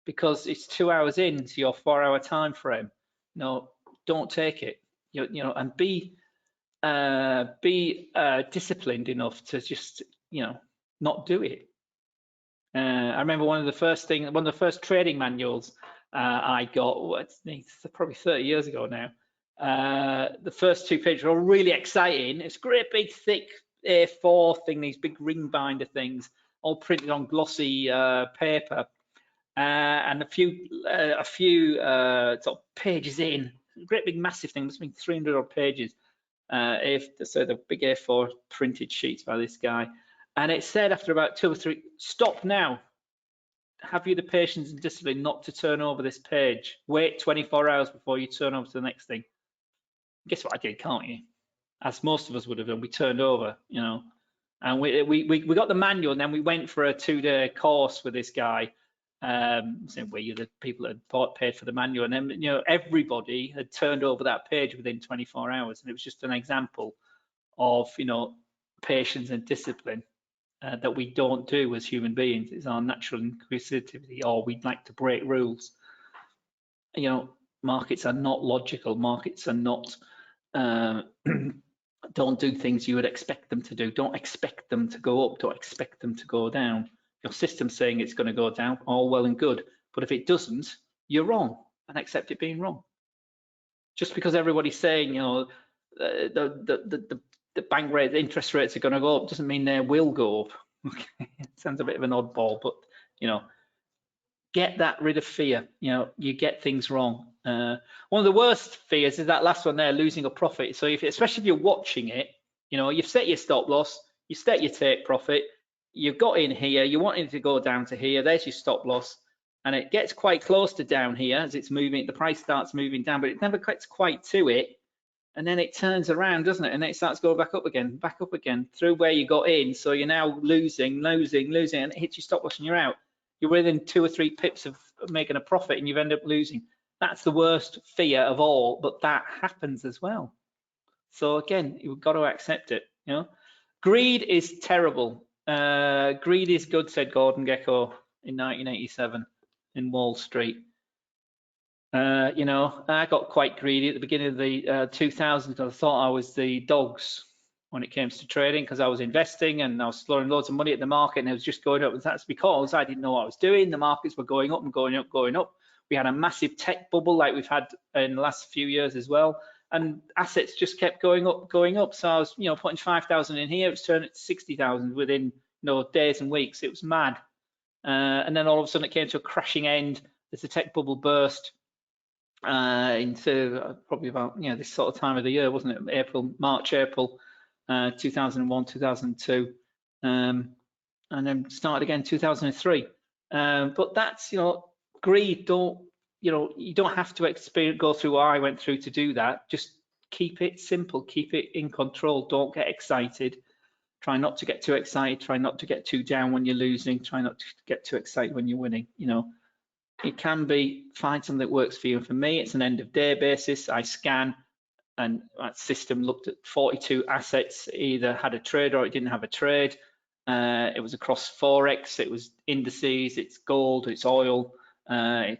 because it's 2 hours into your 4-hour time frame. No, don't take it. And be disciplined enough to just not do it. I remember one of the first trading manuals I got, it's probably 30 years ago now. The first 2 pages were really exciting. It's great big thick A4 thing, these big ring binder things, all printed on glossy paper. And a few sort of pages in, great big massive thing, must have been 300 odd pages. So the big A4 printed sheets by this guy, and it said after about 2 or 3, stop now. Have you the patience and discipline not to turn over this page? Wait 24 hours before you turn over to the next thing. Guess what I did, can't you? As most of us would have done, we turned over, and we got the manual, and then we went for a 2-day course with this guy. Where the people had paid for the manual, and then everybody had turned over that page within 24 hours, and it was just an example of patience and discipline that we don't do as human beings. It's our natural inquisitivity, or we'd like to break rules. Markets are not logical. Markets are not don't do things you would expect them to do. Don't expect them to go up. Don't expect them to go down. Your system's saying it's going to go down, all well and good, but if it doesn't, you're wrong, and accept it being wrong. Just because everybody's saying the bank rate, the interest rates are going to go up, doesn't mean they will go up. Okay, it sounds a bit of an oddball, but get that rid of fear. You get things wrong. One of the worst fears is that last one there, losing a profit. So especially if you're watching it, you've set your stop loss, you set your take profit. You've got in here, you want it to go down to here, there's your stop loss, and it gets quite close to down here as it's moving, the price starts moving down, but it never gets quite to it, and then it turns around, doesn't it? And then it starts going back up again through where you got in. So you're now losing, and it hits your stop loss and you're out. You're within 2 or 3 pips of making a profit and you've ended up losing. That's the worst fear of all, but that happens as well. So again, you've got to accept it. Greed is terrible. Greed is good, said Gordon Gekko in 1987 in Wall Street. I got quite greedy at the beginning of the 2000s. I thought I was the dogs when it came to trading, because I was investing and I was throwing loads of money at the market and it was just going up. And that's because I didn't know what I was doing. The markets were going up and going up, going up. We had a massive tech bubble like we've had in the last few years as well. And assets just kept going up, going up. So I was, putting 5,000 in here. It was turning to 60,000 within, days and weeks. It was mad. And then all of a sudden it came to a crashing end as the tech bubble burst into probably about, this sort of time of the year, wasn't it? March, April, 2001, 2002. And then started again 2003. But that's, greed. You don't have to go through what I went through to do that. Just keep it simple, keep it in control. Don't get excited. Try not to get too excited. Try not to get too down when you're losing. Try not to get too excited when you're winning. It can be, find something that works for you. And for me, it's an end of day basis. I scan, and that system looked at 42 assets, either had a trade or it didn't have a trade. It was across Forex, it was indices, it's gold, it's oil, a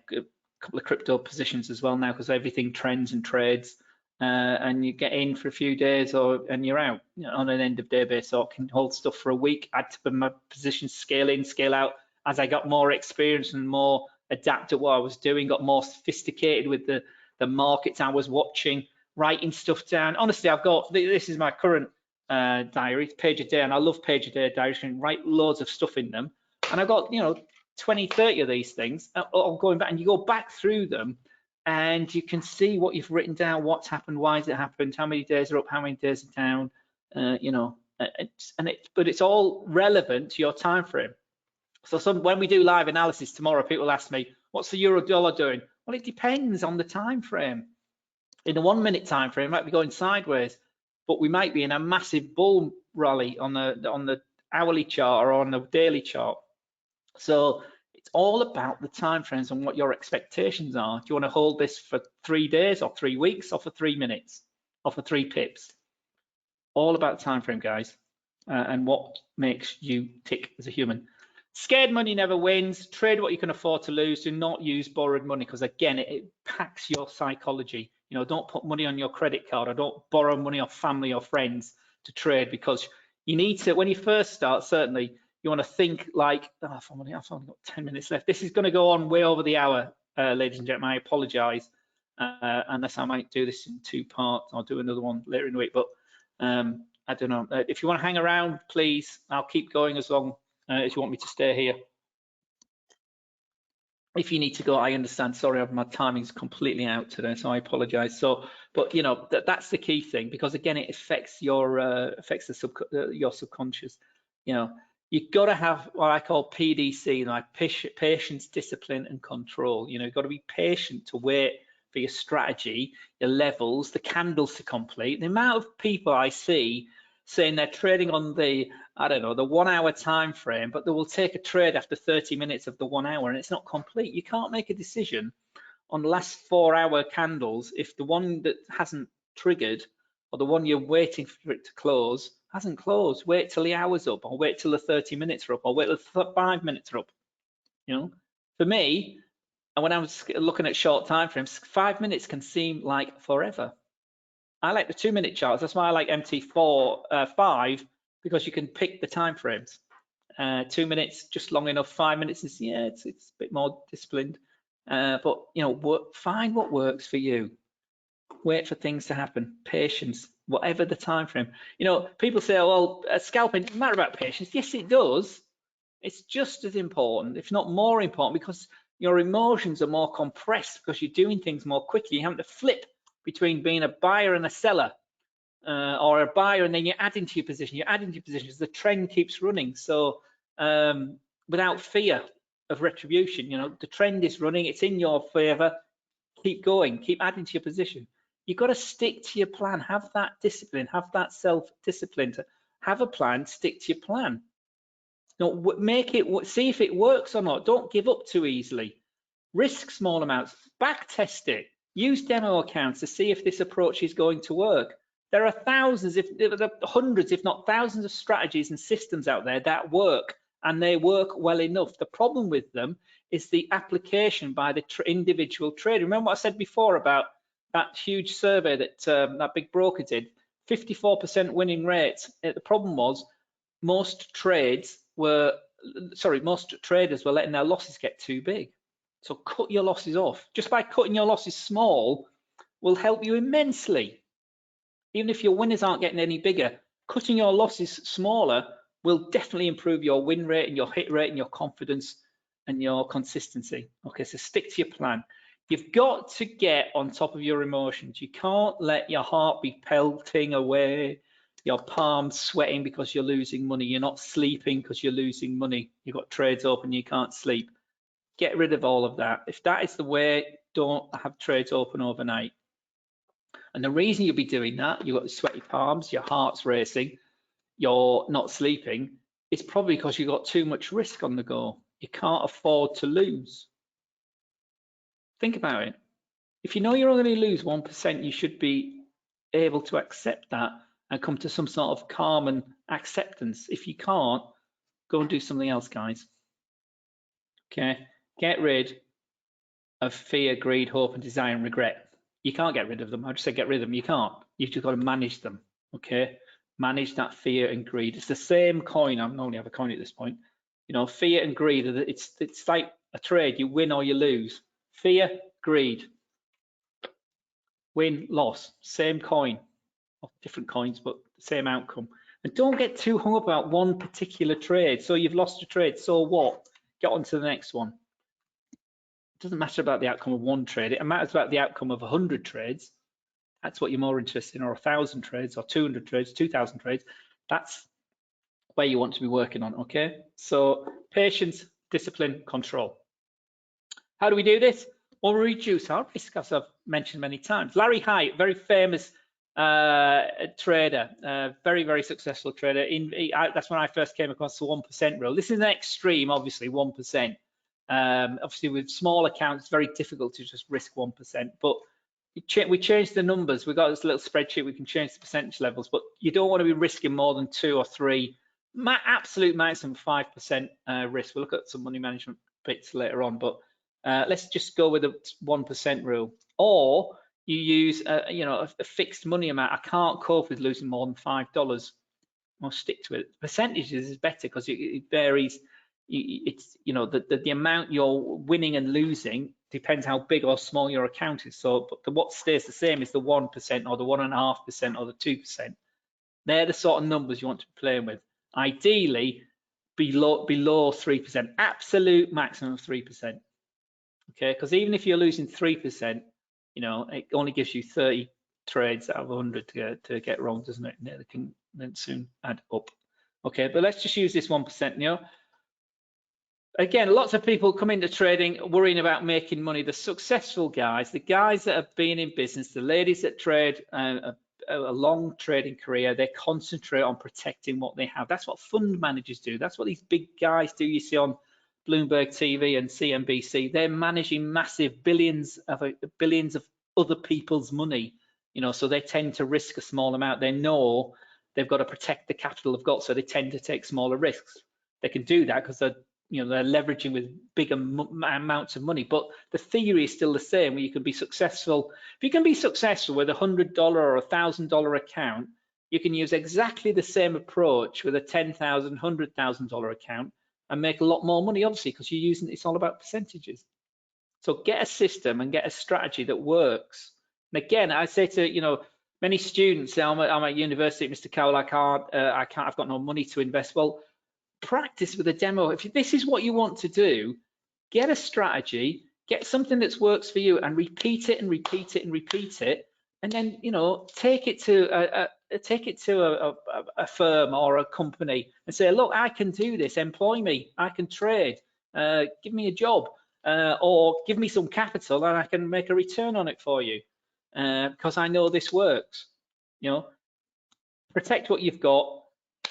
couple of crypto positions as well now, because everything trends and trades. and you get in for a few days and you're out, you know, on an end of day basis, or can hold stuff for a week, add to my position, scale in, scale out. As I got more experience and more adept at what I was doing, got more sophisticated with the markets I was watching, writing stuff down. Honestly, I've got, this is my current diary, page a day, and I love page a day diaries, and write loads of stuff in them. And I've got, you know, 20, 30 of these things, all going back, and you go back through them, and you can see what you've written down, what's happened, why has it happened, how many days are up, how many days are down, you know, but it's all relevant to your time frame. So when we do live analysis tomorrow, people ask me, what's the euro dollar doing? Well, it depends on the time frame. In a 1 minute time frame, it might be going sideways, but we might be in a massive bull rally on the hourly chart or on the daily chart. So it's all about the timeframes and what your expectations are. Do you want to hold this for 3 days or 3 weeks or for 3 minutes or for 3 pips? All about time frame, guys, and what makes you tick as a human. Scared money never wins. Trade what you can afford to lose. Do not use borrowed money, because again, it impacts your psychology. You know, don't put money on your credit card, or don't borrow money off family or friends to trade, because you need to, when you first start, certainly you want to think like, oh, I've only got 10 minutes left. This is going to go on way over the hour, ladies and gentlemen. I apologize, unless I might do this in 2 parts. I'll do another one later in the week, but I don't know. If you want to hang around, please, I'll keep going as long as you want me to stay here. If you need to go, I understand. Sorry, my timing's completely out today, so I apologize. So, but you know, that's the key thing, because again, it affects your your subconscious. You know, you've got to have what I call PDC, like patience, discipline, and control. You know, you've got to be patient to wait for your strategy, your levels, the candles to complete. The amount of people I see saying they're trading on the, I don't know, the 1 hour time frame, but they will take a trade after 30 minutes of the 1 hour and it's not complete. You can't make a decision on the last 4 hour candles if the one that hasn't triggered, or the one you're waiting for it to close, hasn't closed. Wait till the hour's up, or wait till the 30 minutes are up, or wait till the 5 minutes are up. You know, for me, and when I was looking at short time frames, 5 minutes can seem like forever. I like the 2 minute charts. That's why I like MT5, because you can pick the time frames. 2 minutes, just long enough. 5 minutes is, yeah, it's a bit more disciplined. But you know, find what works for you. Wait for things to happen. Patience, whatever the time frame. You know, people say, oh, well, scalping doesn't matter about patience. Yes, it does. It's just as important, if not more important, because your emotions are more compressed, because you're doing things more quickly. You have to flip between being a buyer and a seller, or a buyer and then you're adding to your position. You're adding to your position as the trend keeps running. So without fear of retribution, you know, the trend is running, it's in your favor. Keep going, keep adding to your position. You've got to stick to your plan. Have that discipline, have that self-discipline to have a plan, stick to your plan. No, make it, see if it works or not. Don't give up too easily. Risk small amounts, back test it. Use demo accounts to see if this approach is going to work. There are thousands, hundreds, if not thousands of strategies and systems out there that work, and they work well enough. The problem with them is the application by the individual trader. Remember what I said before about that huge survey that that big broker did, 54% winning rates. The problem was most traders were letting their losses get too big. So cut your losses off. Just by cutting your losses small will help you immensely. Even if your winners aren't getting any bigger, cutting your losses smaller will definitely improve your win rate and your hit rate and your confidence and your consistency. Okay, so stick to your plan. You've got to get on top of your emotions. You can't let your heart be pelting away, your palms sweating because you're losing money. You're not sleeping because you're losing money. You've got trades open, you can't sleep. Get rid of all of that. If that is the way, don't have trades open overnight. And the reason you'll be doing that, you've got sweaty palms, your heart's racing, you're not sleeping, it's probably because you've got too much risk on the go. You can't afford to lose. Think about it. If you know you're only going to lose 1%, you should be able to accept that and come to some sort of calm and acceptance. If you can't, go and do something else, guys. Okay, get rid of fear, greed, hope, and desire and regret. You can't get rid of them. I just say get rid of them. You can't. You've just got to manage them. Okay, manage that fear and greed. It's the same coin. I only have a coin at this point. You know, fear and greed. It's like a trade. You win or you lose. Fear, greed. Win, loss. Same coin. Well, different coins, but the same outcome. And don't get too hung up about one particular trade. So you've lost a trade. So what? Get on to the next one. It doesn't matter about the outcome of one trade. It matters about the outcome of 100 trades. That's what you're more interested in, or 1,000 trades, or 200 trades, 2,000 trades. That's where you want to be working on, okay? So patience, discipline, control. How do we do this? Well, we reduce our risk, as I've mentioned many times. Larry Hyatt, very famous trader, very, very successful trader. That's when I first came across the 1% rule. This is an extreme, obviously, 1%. Obviously, with small accounts, it's very difficult to just risk 1%, but we changed the numbers. We've got this little spreadsheet, we can change the percentage levels, but you don't want to be risking more than 2 or 3, absolute maximum 5% risk. We'll look at some money management bits later on, but let's just go with the 1% rule. Or you use a fixed money amount. I can't cope with losing more than $5. I'll stick to it. Percentages is better because it varies. It's the amount you're winning and losing depends how big or small your account is. So, but what stays the same is the 1% or the 1.5% or the 2%. They're the sort of numbers you want to be playing with. Ideally, below 3%, absolute maximum of 3%. Okay, because even if you're losing 3%, it only gives you 30 trades out of 100 to get wrong, doesn't it? They can then soon add up. Okay, but let's just use this 1%. Again, lots of people come into trading worrying about making money. The successful guys, the guys that have been in business, the ladies that trade a long trading career, they concentrate on protecting what they have. That's what fund managers do. That's what these big guys do. You see on Bloomberg TV and CNBC, they're managing massive billions of other people's money. So they tend to risk a small amount. They know they've got to protect the capital they've got, so they tend to take smaller risks. They can do that because they're leveraging with bigger amounts of money, but the theory is still the same. Where you can be successful. If you can be successful with $100 or $1,000 account, you can use exactly the same approach with a $10,000, $100,000 account and make a lot more money, obviously, because you're using, it's all about percentages. So get a system and get a strategy that works. And again, I say to many students, I'm at university, Mr. Cowell, I've got no money to invest. Well, practice with a demo. If this is what you want to do, get a strategy, get something that works for you, and repeat it and repeat it and repeat it, and then take it to a firm or a company and say, look, I can do this. Employ me. I can trade. Give me a job, or give me some capital, and I can make a return on it for you because I know this works. Protect what you've got.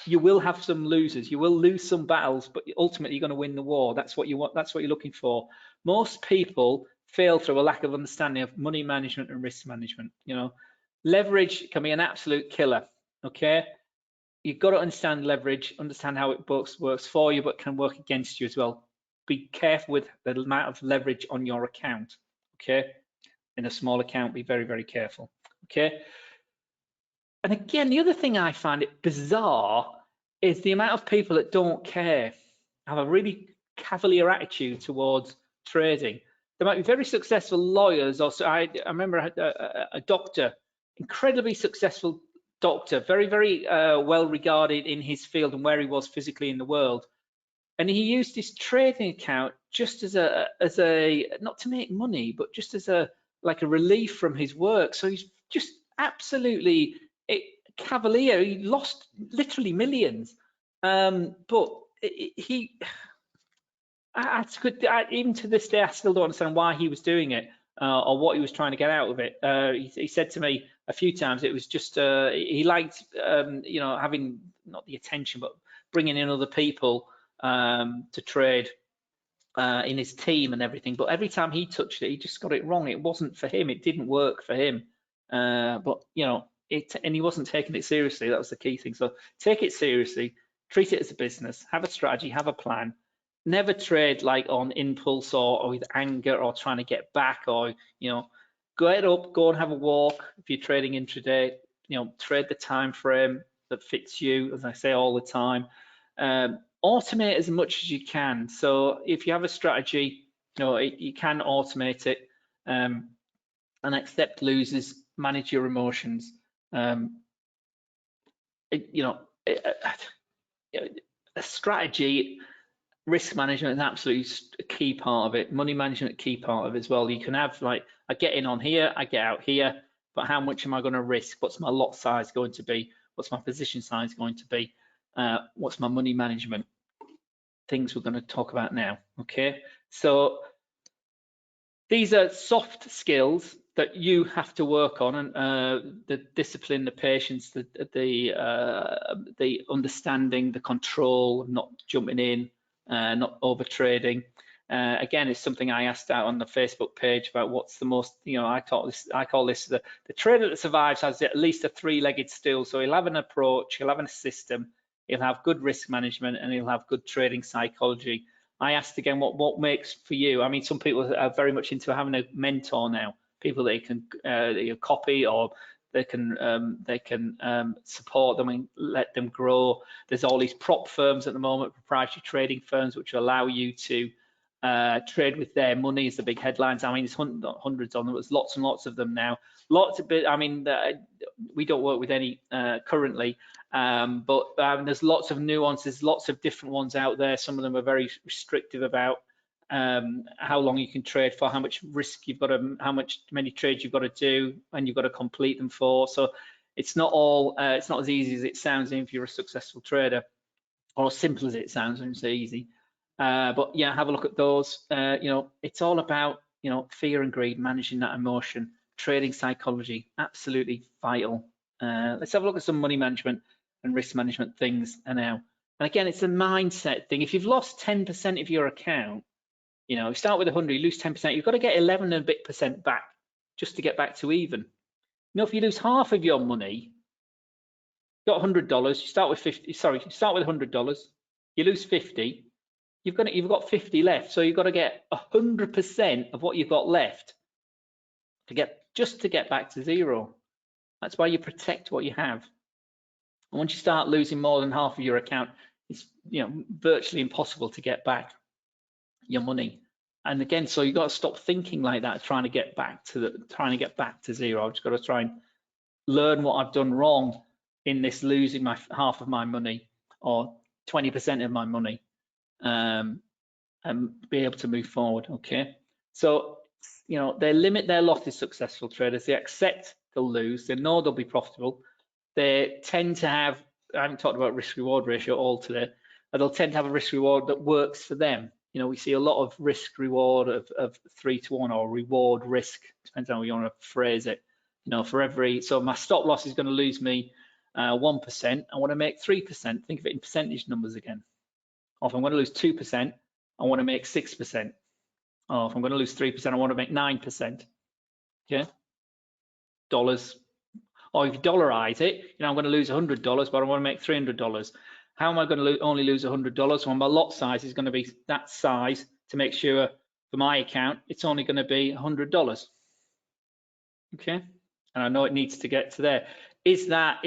You will have some losers. You will lose some battles, but ultimately you're going to win the war. That's what you want. That's what you're looking for. Most people fail through a lack of understanding of money management and risk management. Leverage can be an absolute killer. Okay, you've got to understand leverage, understand how it works for you, but can work against you as well. Be careful with the amount of leverage on your account. Okay, in a small account, be very, very careful. Okay. And again, the other thing I find it bizarre is the amount of people that don't care, have a really cavalier attitude towards trading. There might be very successful lawyers, or I remember a doctor, incredibly successful doctor, very, very well regarded in his field and where he was physically in the world. And he used his trading account just as a not to make money, but just as like a relief from his work. So he's just absolutely cavalier. He lost literally millions, but even to this day, I still don't understand why he was doing it or what he was trying to get out of it. He said to me a few times it was just he liked having not the attention, but bringing in other people to trade in his team and everything. But every time he touched it, he just got it wrong. It wasn't for him. It didn't work for him. But and he wasn't taking it seriously. That was the key thing. So take it seriously, treat it as a business, have a strategy, have a plan. Never trade like on impulse or with anger or trying to get back or Get up, go and have a walk. If you're trading intraday, trade the time frame that fits you, as I say all the time. Automate as much as you can. So if you have a strategy, you can automate it, and accept losers, manage your emotions. A strategy, risk management is absolutely a key part of it. Money management, a key part of it as well. You can have like, I get in on here, I get out here, but how much am I going to risk? What's my lot size going to be? What's my position size going to be? What's my money management? Things we're going to talk about now. Okay, so these are soft skills that you have to work on, and the discipline, the patience, the understanding, the control, not jumping in, not over trading. Again, it's something I asked out on the Facebook page about what's the most, I call this the trader that survives has at least a three-legged stool. So he'll have an approach, he'll have a system, he'll have good risk management, and he'll have good trading psychology. I asked again, what makes for you? I mean, some people are very much into having a mentor now, people that you can copy, or they can support them and let them grow. There's all these prop firms at the moment, proprietary trading firms, which allow you to trade with their money is the big headlines. I mean, there's hundreds on them. There's lots and lots of them now. Lots of bit. I mean, we don't work with any currently, but there's lots of nuances, lots of different ones out there. Some of them are very restrictive about how long you can trade for, how much risk you've got to, many trades you've got to do, and you've got to complete them for. So it's not all, it's not as easy as it sounds if you're a successful trader, or as simple as it sounds when you say easy. But yeah, have a look at those. It's all about, fear and greed, managing that emotion, trading psychology, absolutely vital. Let's have a look at some money management and risk management things now. And again, it's a mindset thing. If you've lost 10% of your account, you start with 100, you lose 10%, you've got to get 11 and a bit percent back just to get back to even. If you lose half of your money, you got $100, you start with $100, you lose 50, you've got 50 left, so you've got to get 100% of what you've got left to get back to zero. That's why you protect what you have. And once you start losing more than half of your account, it's virtually impossible to get back your money. And again, so you've got to stop thinking like that, trying to get back to zero. I've just got to try and learn what I've done wrong in this losing half of my money or 20% of my money. And be able to move forward. Okay, so they limit their losses. Successful traders, they accept they'll lose, they know they'll be profitable, they tend to have, I haven't talked about risk reward ratio all today, but they'll tend to have a risk reward that works for them. We see a lot of risk reward of 3-to-1 or reward risk, depends on how you want to phrase it. For every, so my stop loss is going to lose me 1%, I want to make 3%. Think of it in percentage numbers again. Or if I'm going to lose 2%, I want to make 6%. Or if I'm going to lose 3%, I want to make 9%. Okay, dollars. Or if you dollarize it, I'm going to lose $100, but I want to make $300. How am I going to only lose $100? Well, my lot size is going to be that size to make sure for my account it's only going to be $100. Okay, and I know it needs to get to there. Is that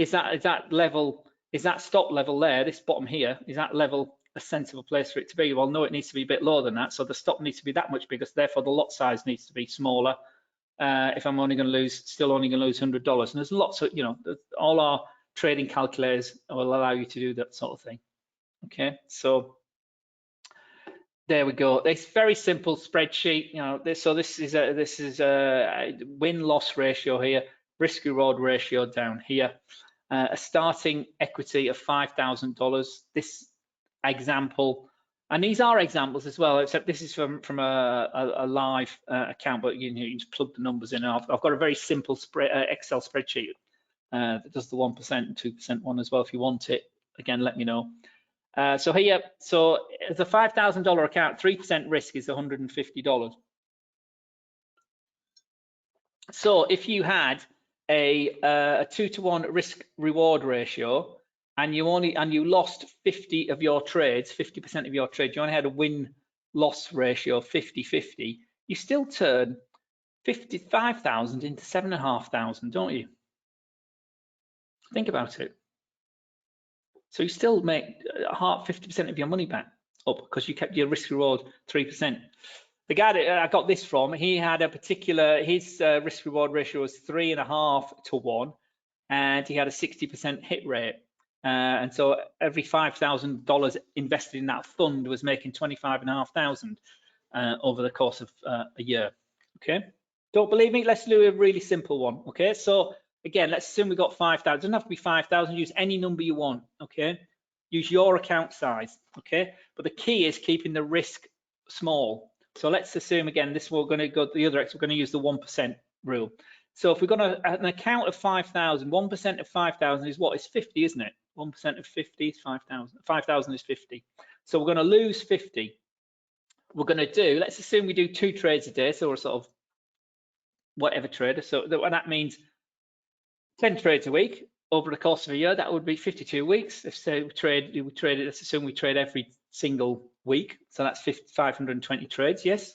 level? Is that stop level there? This bottom here, is that level a sensible place for it to be? Well, no, it needs to be a bit lower than that. So the stop needs to be that much bigger. So therefore, the lot size needs to be smaller. If I'm only going to lose, still only going to lose $100. And there's lots of, all our trading calculators will allow you to do that sort of thing. Okay, so there we go. It's very simple spreadsheet. This is a win-loss ratio here, risk reward ratio down here. A starting equity of $5,000. This example, and these are examples as well, except this is from a live account, but you can just plug the numbers in. I've got a very simple Excel spreadsheet that does the 1% and 2% one as well. If you want it, again, let me know. So here, so as a $5,000 account, 3% risk is $150. So if you had a 2-to-1 risk reward ratio, and you lost 50 of your trades, 50% of your trades, you only had a win-loss ratio of 50-50, you still turn 55,000 into 7,500, don't you? Think about it. So you still make 50% of your money back up because you kept your risk reward 3%. The guy that I got this from, he had a particular, his risk reward ratio was 3.5 to 1, and he had a 60% hit rate. And so every $5,000 invested in that fund was making 25,500 over the course of a year. Okay, don't believe me? Let's do a really simple one. Okay, so again, let's assume we got 5,000. It doesn't have to be 5,000. Use any number you want. Okay, use your account size. Okay, but the key is keeping the risk small. So let's assume again, this we're going to go the other X. We're going to use the 1% rule. So if we've got an account of 5,000, 1% of 5,000 is what? It's 50, isn't it? 1% of 50 is 5,000. 5,000 is 50. So we're going to lose 50. We're going to do, let's assume we do 2 trades a day. So we're sort of whatever trader. So that means 10 trades a week over the course of a year. That would be 52 weeks. If say we trade, let's assume we trade every single week. So that's 520 trades. Yes.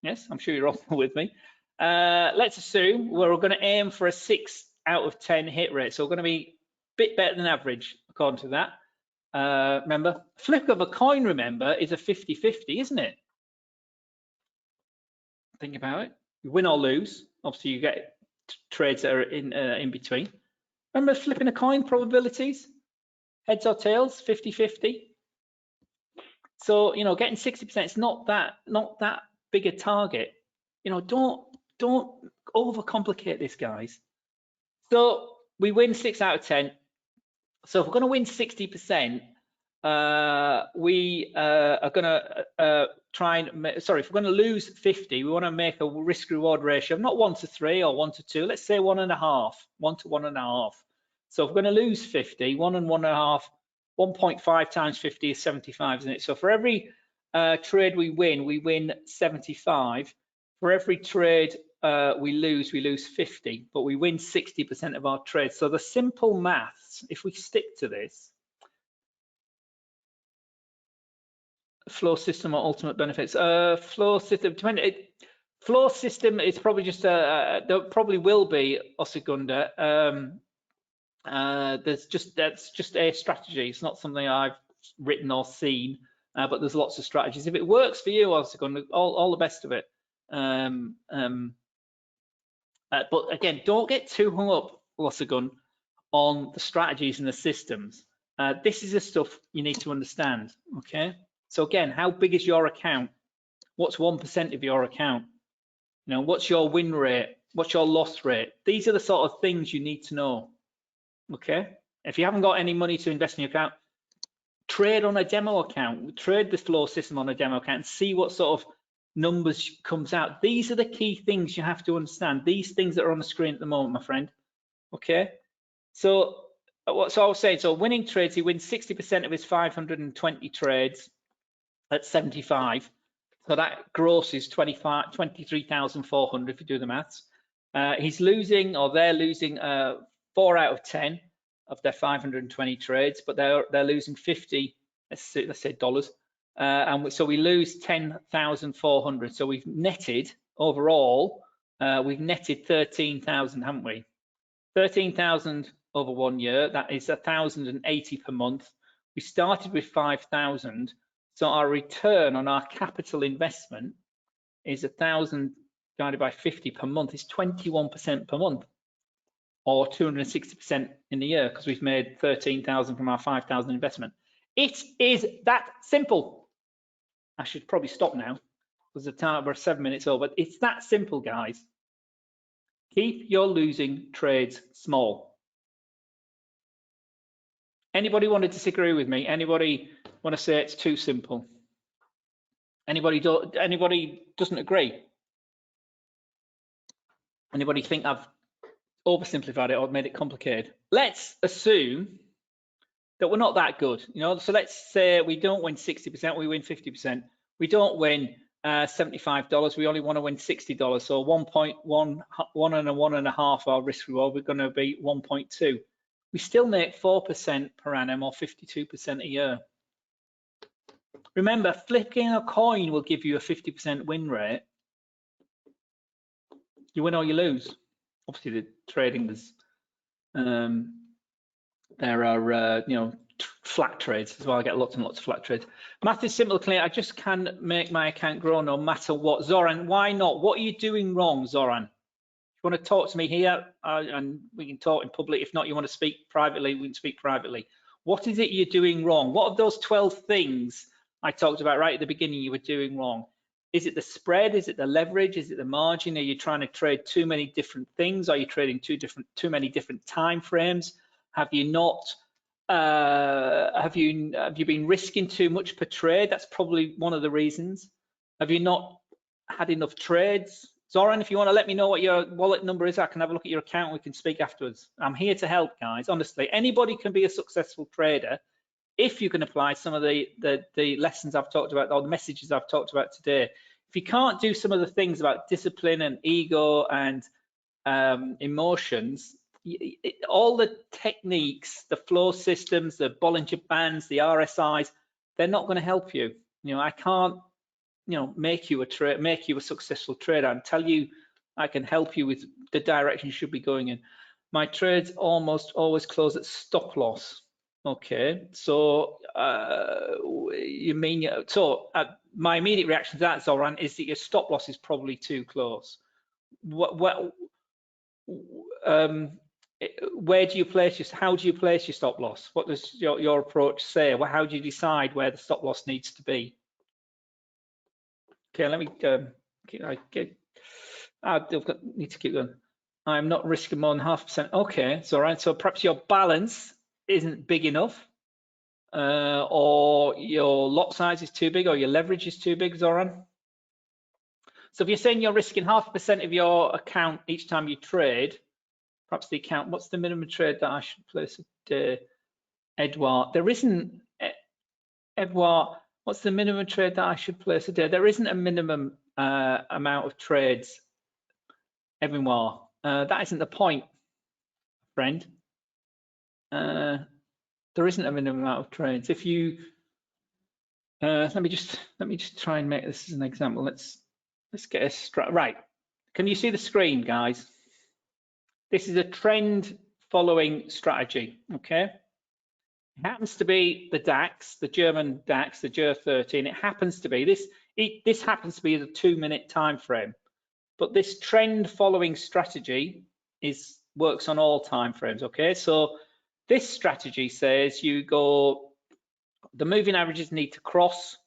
Yes, I'm sure you're all with me. Let's assume we're going to aim for a 6 out of 10 hit rate. So we're going to be a bit better than average according to that. Remember, flip of a coin, remember, is a 50-50, isn't it? Think about it. You win or lose. Obviously, you get trades that are in between. Remember flipping a coin probabilities? Heads or tails, 50-50. So, you know, getting 60% is not that big a target. You know, don't overcomplicate this, guys. So we win 6 out of 10. So if we're going to win 60%, we are going to try and, sorry, if we're going to lose 50, we want to make a risk reward ratio of not 1 to 3 or 1 to 2. Let's say 1.5, 1 to 1.5. So if we're going to lose 50, 1 and 1.5, 1.5 times 50 is 75, isn't it? So for every trade we win 75. For every trade we lose 50, but we win 60% of our trades. So the simple maths, if we stick to this, flow system or ultimate benefits, flow system is probably just there probably will be Osagunda. That's just a strategy. It's not something I've written or seen, but there's lots of strategies. If it works for you, Osagunda, all the best of it. But again, don't get too hung up, Osagunda, on the strategies and the systems. This is the stuff you need to understand. Okay. So again, how big is your account? What's 1% of your account? You know, what's your win rate? What's your loss rate? These are the sort of things you need to know. Okay. If you haven't got any money to invest in your account, trade on a demo account. Trade the flow system on a demo account and see what sort of numbers comes out. These are the key things you have to understand. These things that are on the screen at the moment, my friend. Okay. So I was saying, so winning trades, he wins 60% of his 520 trades at 75. So that gross is 23,400 if you do the maths. He's losing, or they're losing 4 out of 10 of their 520 trades, but they're losing 50, let's say dollars. And so we lose 10,400. So we've netted overall, we've netted 13,000, haven't we? 13,000 over 1 year. That is 1,080 per month. We started with 5,000. So our return on our capital investment is 1,000 divided by 50 per month. Is 21% per month, or 260% in the year, because we've made 13,000 from our 5,000 investment. It is that simple. I should probably stop now because the time we're 7 minutes over. It's that simple, guys. Keep your losing trades small. Anybody want to disagree with me? Anybody want to say it's too simple? Anybody doesn't agree? Anybody think I've oversimplified it or made it complicated? Let's assume that we're not that good, you know. So let's say we don't win 60%, we win 50%. We don't win $75, we only want to win $60. So 1.1 and a 1.5 our risk reward, we're going to be 1.2. We still make 4% per annum, or 52% a year. Remember, flipping a coin will give you a 50% win rate. You win or you lose. Obviously, the trading is there are flat trades as well. I get lots and lots of flat trades. Math is simple, clear. I just can make my account grow no matter what. Zoran, why not? What are you doing wrong, Zoran? If you want to talk to me here, and we can talk in public. If not, you want to speak privately, we can speak privately. What is it you're doing wrong? What are those 12 things I talked about right at the beginning you were doing wrong? Is it the spread? Is it the leverage? Is it the margin? Are you trying to trade too many different things? Are you trading too many different time frames? Have you not? Have you been risking too much per trade? That's probably one of the reasons. Have you not had enough trades? Zoran, if you want to let me know what your wallet number is, I can have a look at your account. We can speak afterwards. I'm here to help, guys. Honestly, anybody can be a successful trader if you can apply some of the lessons I've talked about, or the messages I've talked about today. If you can't do some of the things about discipline and ego and emotions, all the techniques, the flow systems, the Bollinger Bands, the RSIs, they're not going to help you. I can't, make you a successful trader and tell you I can help you with the direction you should be going in. My trades almost always close at stop loss. Okay, so you mean my immediate reaction to that, Zoran, is that your stop loss is probably too close. Where do you place how do you place your stop loss? What does your approach say? Well, how do you decide where the stop loss needs to be? Okay, let me need to keep going. I'm not risking more than 0.5%. Okay, so right, so perhaps your balance isn't big enough, or your lot size is too big, or your leverage is too big, Zoran. So if you're saying you're risking 0.5% of your account each time you trade, perhaps the account, what's the minimum trade that I should place a day? Edouard, there isn't, Edouard, what's the minimum trade that I should place a day? There isn't a minimum amount of trades, Edouard. That isn't the point, friend. There isn't a minimum amount of trades. If you let me just try and make this as an example. Let's get a right. Can you see the screen, guys? This is a trend following strategy. Okay, it happens to be the DAX, the German DAX, the GER 13. It happens to be this happens to be the 2-minute time frame, but this trend following strategy works on all time frames. Okay, so this strategy says the moving averages need to cross.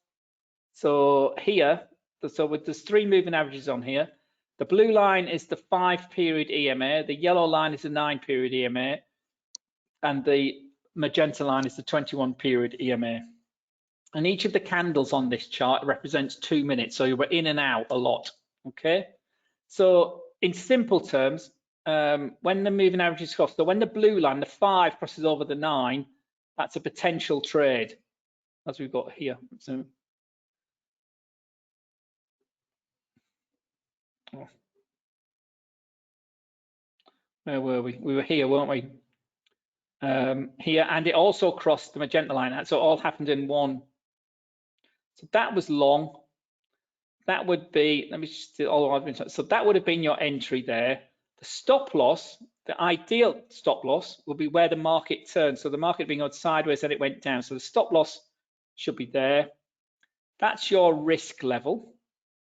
So here, there's 3 moving averages on here. The blue line is the 5-period EMA, the yellow line is the 9-period EMA, and the magenta line is the 21-period EMA. And each of the candles on this chart represents 2 minutes, so you were in and out a lot. Okay, so in simple terms, when the moving averages cross, so when the blue line, the 5 crosses over the 9, that's a potential trade, as we've got here. So, where were we? We were here, weren't we? Here, and it also crossed the magenta line. So it all happened in one. So that was long. That would be, let me just do all I've been. So that would have been your entry there. The stop loss, the ideal stop loss, will be where the market turns. So the market being on sideways and it went down. So the stop loss should be there. That's your risk level.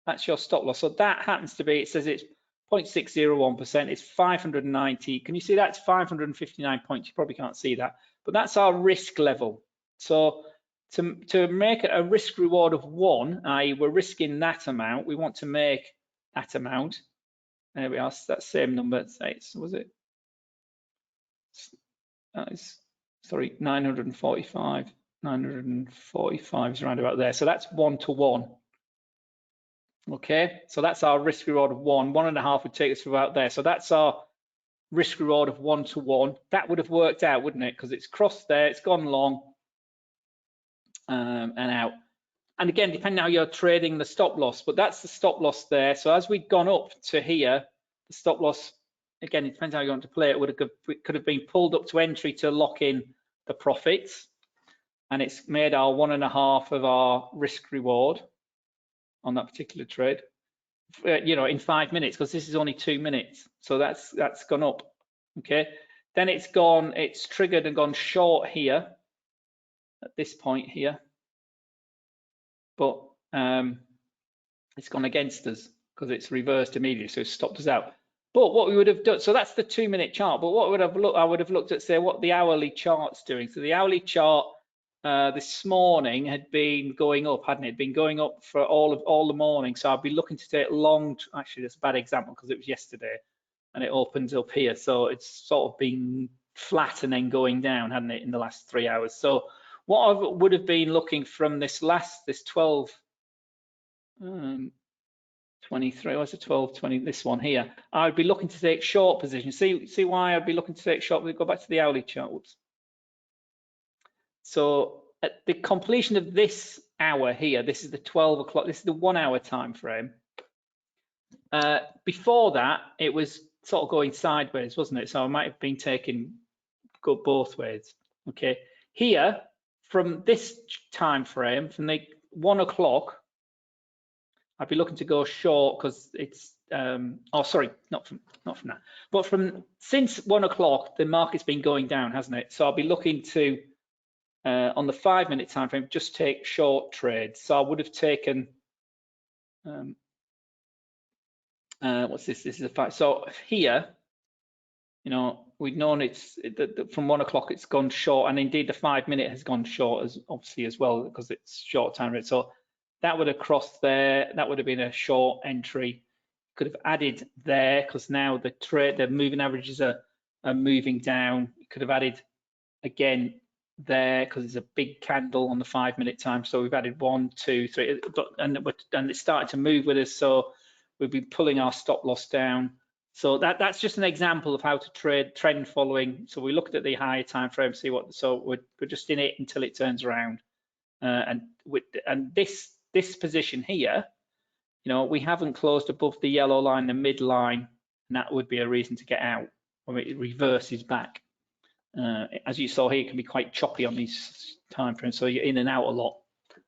That's your stop loss. So that happens to be, it says it's 0.601%. It's 590. Can you see that? It's 559 points. You probably can't see that, but that's our risk level. So to make a risk reward of 1, i.e. we're risking that amount, we want to make that amount. There we are, that same number. Was it? That is, sorry, 945. 945 is around about there. So that's 1 to 1. Okay, so that's our risk reward of 1. 1.5 would take us to about there. So that's our risk reward of 1 to 1. That would have worked out, wouldn't it? Because it's crossed there, it's gone long and out. And again, depending how you're trading the stop loss, but that's the stop loss there. So as we've gone up to here, the stop loss, again, it depends how you want to play it, it could have been pulled up to entry to lock in the profits. And it's made our 1.5 of our risk reward on that particular trade. in 5 minutes, because this is only 2 minutes. So that's gone up. Okay. Then it's triggered and gone short here at this point here, but it's gone against us because it's reversed immediately, so it stopped us out. But what we would have done, so that's the 2 minute chart, but what I would have looked at, say, what the hourly chart's doing. So the hourly chart this morning had been going up, hadn't it? Been going up for all the morning. So I'd be looking to take long, actually that's a bad example because it was yesterday and it opens up here. So it's sort of been flat and then going down, hadn't it, in the last 3 hours. So what I would have been looking from this 12, 23, what's it, 12, 20, this one here, I'd be looking to take short position. See why I'd be looking to take short? We go back to the hourly chart. Whoops. So at the completion of this hour here, this is the 12 o'clock, this is the 1 hour time frame. Before that, it was sort of going sideways, wasn't it? So I might have been go both ways. Okay. Here, from this time frame, from the 1 o'clock, I'd be looking to go short because it's oh, sorry, not from that, but since 1 o'clock the market's been going down, hasn't it? So I'll be looking to on the 5 minute time frame just take short trades. So I would have taken what's this? This is a 5. So here, we've known from 1 o'clock it's gone short, and indeed the 5 minute has gone short obviously as well because it's short time rate. So that would have crossed there. That would have been a short entry. Could have added there because now the moving averages are moving down. You could have added again there because it's a big candle on the 5 minute time. So we've added 1, 2, 3, and it's started to move with us. So we've been pulling our stop loss down. So that's just an example of how to trade trend following. So we looked at the higher time frame, so we're just in it until it turns around. And this position here, we haven't closed above the yellow line, the midline, and that would be a reason to get out when it reverses back. As you saw here, it can be quite choppy on these time frames, so you're in and out a lot,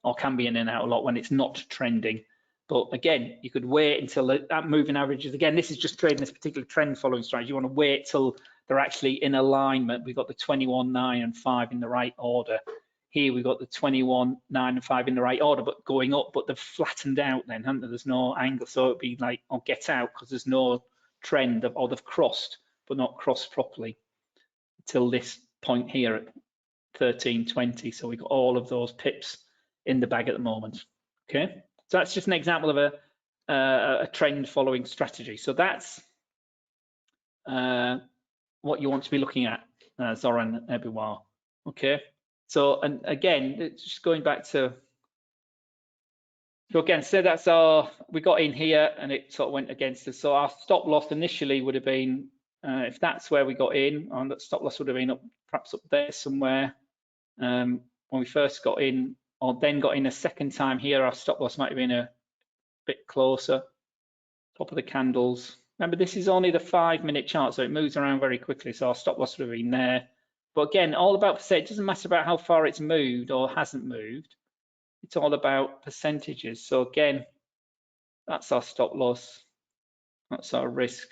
or can be in and out a lot when it's not trending. But again, you could wait until that moving averages. Again, this is just trading this particular trend following strategy. You want to wait till they're actually in alignment. We've got the 21, 9, and 5 in the right order. Here we've got the 21, 9, and 5 in the right order, but going up, but they've flattened out then, haven't they? There's no angle, so it'd be like, I'll get out because there's no trend, or they've crossed, but not crossed properly till this point here at 13.20. So we've got all of those pips in the bag at the moment. Okay, so that's just an example of a trend following strategy. So that's what you want to be looking at, Zoran Ebiwar. Okay. So, and again, it's just going back to, so again, so that's we got in here and it sort of went against us. So our stop loss initially would have been, if that's where we got in, and that stop loss would have been perhaps up there somewhere. When we first got in, or then got in a second time here, our stop loss might have been a bit closer, top of the candles. Remember, this is only the 5 minute chart, so it moves around very quickly. So our stop loss would have been there. But again, all about percent. It doesn't matter about how far it's moved or hasn't moved. It's all about percentages. So again, that's our stop loss. That's our risk.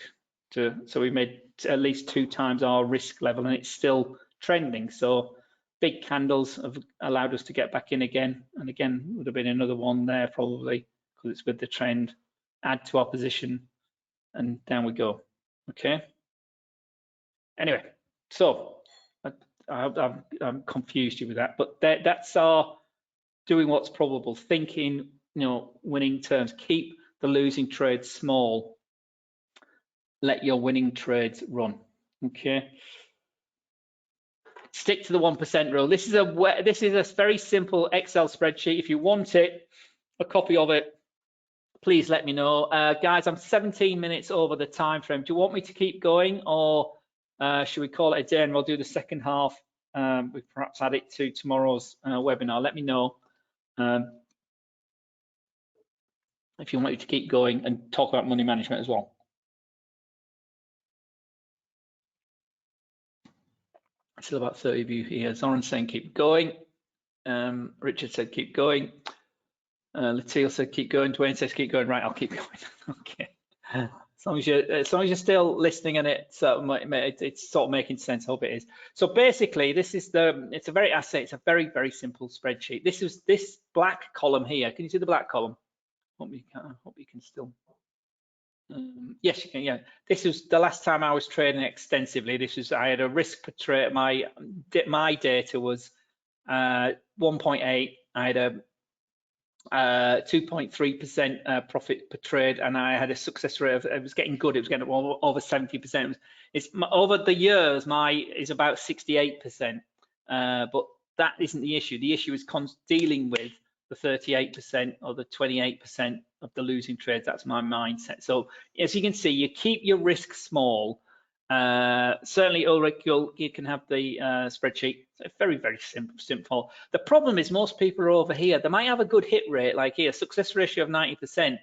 So we made at least 2 times our risk level, and it's still trending. So big candles have allowed us to get back in again. And again, would have been another one there probably because it's with the trend. Add to our position, and down we go. Okay. Anyway, so I'm confused you with that, but that's our doing what's probable, thinking, winning terms. Keep the losing trades small. Let your winning trades run. Okay. Stick to the 1% rule. This is a very simple Excel spreadsheet. If you want it, a copy of it, please let me know. Guys, I'm 17 minutes over the time frame. Do you want me to keep going, or should we call it a day and we'll do the second half? We perhaps add it to tomorrow's webinar. Let me know if you want me to keep going and talk about money management as well. Still about 30 of you here. Zoran saying keep going. Richard said keep going. Latil said keep going. Dwayne says keep going. Right, I'll keep going. Okay. As long as you're still listening and it's sort of making sense. I hope it is. So basically, it's a very, very simple spreadsheet. This black column here. Can you see the black column? Hope you can still. Yes, you can. Yeah, this was the last time I was trading extensively. I had a risk per trade. My data was 1.8. I had a 2.3% profit per trade, and I had a success rate of, it was getting good. It was getting over 70%. Over the years, is about 68%. But that isn't the issue. The issue is dealing with the 38% or the 28% of the losing trades. That's my mindset. So as you can see, you keep your risk small. Certainly, Ulrich, you can have the spreadsheet. It's very, very simple. The problem is most people are over here. They might have a good hit rate, like here, success ratio of 90%,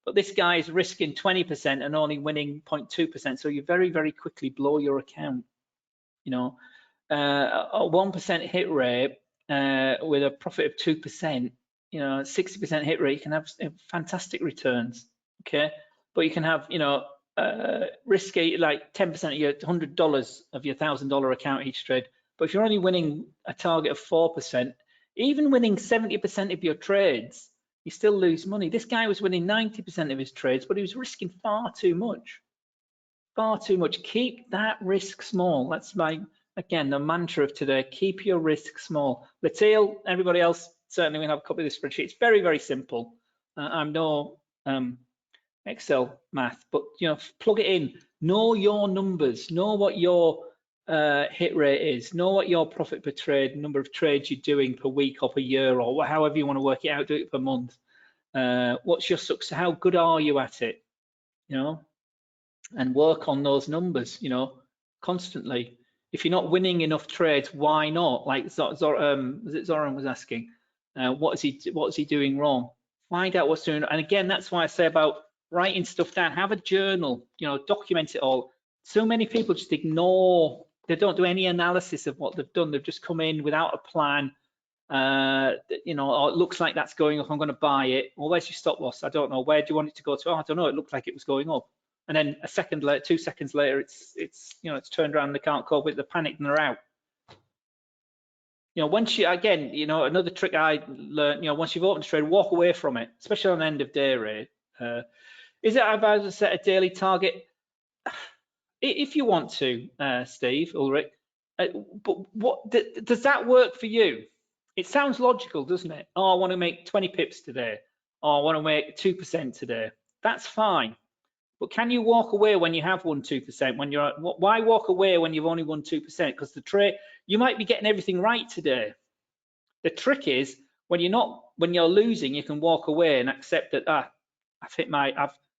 but this guy is risking 20% and only winning 0.2%. So you very, very quickly blow your account. You know, a 1% hit rate with a profit of 2%. You know, 60% hit rate, you can have fantastic returns. Okay, but you can have, you know, risky like 10% of your $100 of your $1,000 account each trade. But if you're only winning a target of 4%, even winning 70% of your trades, you still lose money. This guy was winning 90% of his trades, but he was risking far too much. Far too much. Keep that risk small. That's again, the mantra of today. Keep your risk small. Latil, everybody else, certainly we'll have a copy of this spreadsheet. It's very, very simple. I'm no Excel math, but you know, plug it in. Know your numbers. Know what your hit rate is. Know what your profit per trade, number of trades you're doing per week or per year, or however you want to work it out. Do it per month. What's your success? How good are you at it? You know, and work on those numbers. You know, constantly. If you're not winning enough trades, why not? Like Zoran was asking, what is he doing wrong? Find out what's doing. And again, that's why I say about writing stuff down. Have a journal. You know, document it all. So many people just ignore. They don't do any analysis of what they've done. They've just come in without a plan. You know, oh, it looks like that's going up. I'm going to buy it. Well, where's your stop loss? I don't know. Where do you want it to go to? Oh, I don't know. It looked like it was going up. And then a second later, 2 seconds later, it's you know, it's turned around and they can't cope with the panic and they're out. You know, once you, again, you know, another trick I learned, you know, once you've opened a trade, walk away from it, especially on the end of day rate. Is it about to set a daily target? If you want to, Steve, Ulrich, but what does that work for you? It sounds logical, doesn't it? Oh, I want to make 20 pips today. Oh, I want to make 2% today. That's fine. But can you walk away when you have won 2%? When you're, why walk away when you've only won 2%? Because the trade, you might be getting everything right today. The trick is when you're losing, you can walk away and accept that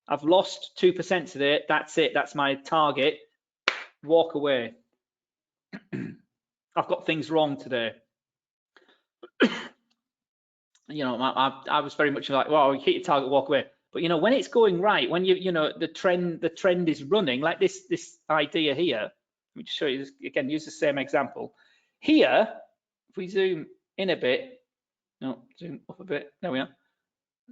I've lost 2% today. That's it. That's my target. Walk away. I've got things wrong today. You know, I was very much like, well, hit your target, walk away. But you know, when it's going right, when you know the trend is running, like this idea here. Let me just show you this again. Use the same example. Here, if we zoom in a bit, no, zoom up a bit. There we are.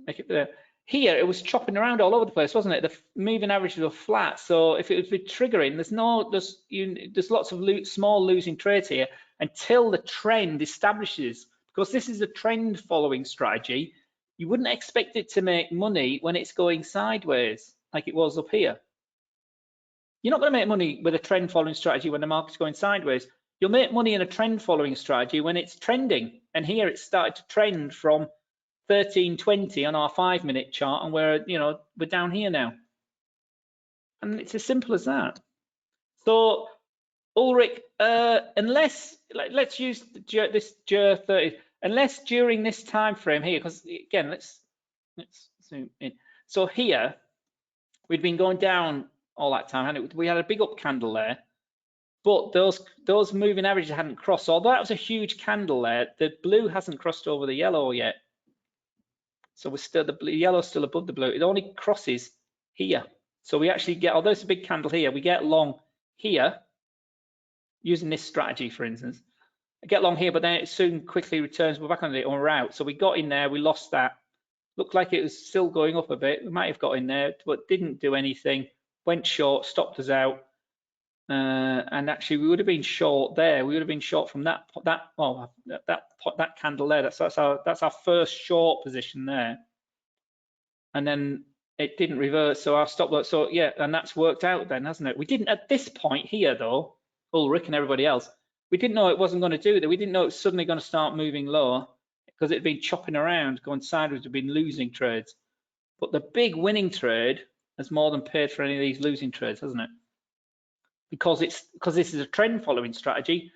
Make it there. Here, it was chopping around all over the place, wasn't it? The moving averages were flat. So if it was triggering, there's lots of small losing trades here until the trend establishes. Because this is a trend following strategy, you wouldn't expect it to make money when it's going sideways, like it was up here. You're not going to make money with a trend following strategy when the market's going sideways. You'll make money in a trend following strategy when it's trending. And here it started to trend from 1320 on our 5-minute chart, and we're down here now. And it's as simple as that. So Ulrich, unless let's use this GER30, unless during this time frame here, because again, let's zoom in. So here we'd been going down all that time, and we had a big up candle there, but those moving averages hadn't crossed. Although that was a huge candle there, the blue hasn't crossed over the yellow yet. So we're still, the yellow's still above the blue. It only crosses here. So we actually get, although it's a big candle here, we get long here using this strategy, for instance. I get long here, but then it soon quickly returns. We're back on it and we're out. So we got in there, we lost that. looked like it was still going up a bit. We might have got in there, but didn't do anything. Went short, stopped us out. And actually, we would have been short there. We would have been short from that candle there. That's our first short position there. And then it didn't reverse, so our stop loss. So yeah, and that's worked out then, hasn't it? We didn't at this point here though, Ulrich and everybody else, we didn't know it wasn't going to do that. We didn't know it was suddenly going to start moving lower because it'd been chopping around, going sideways. We've been losing trades. But the big winning trade has more than paid for any of these losing trades, hasn't it? Because this is a trend following strategy.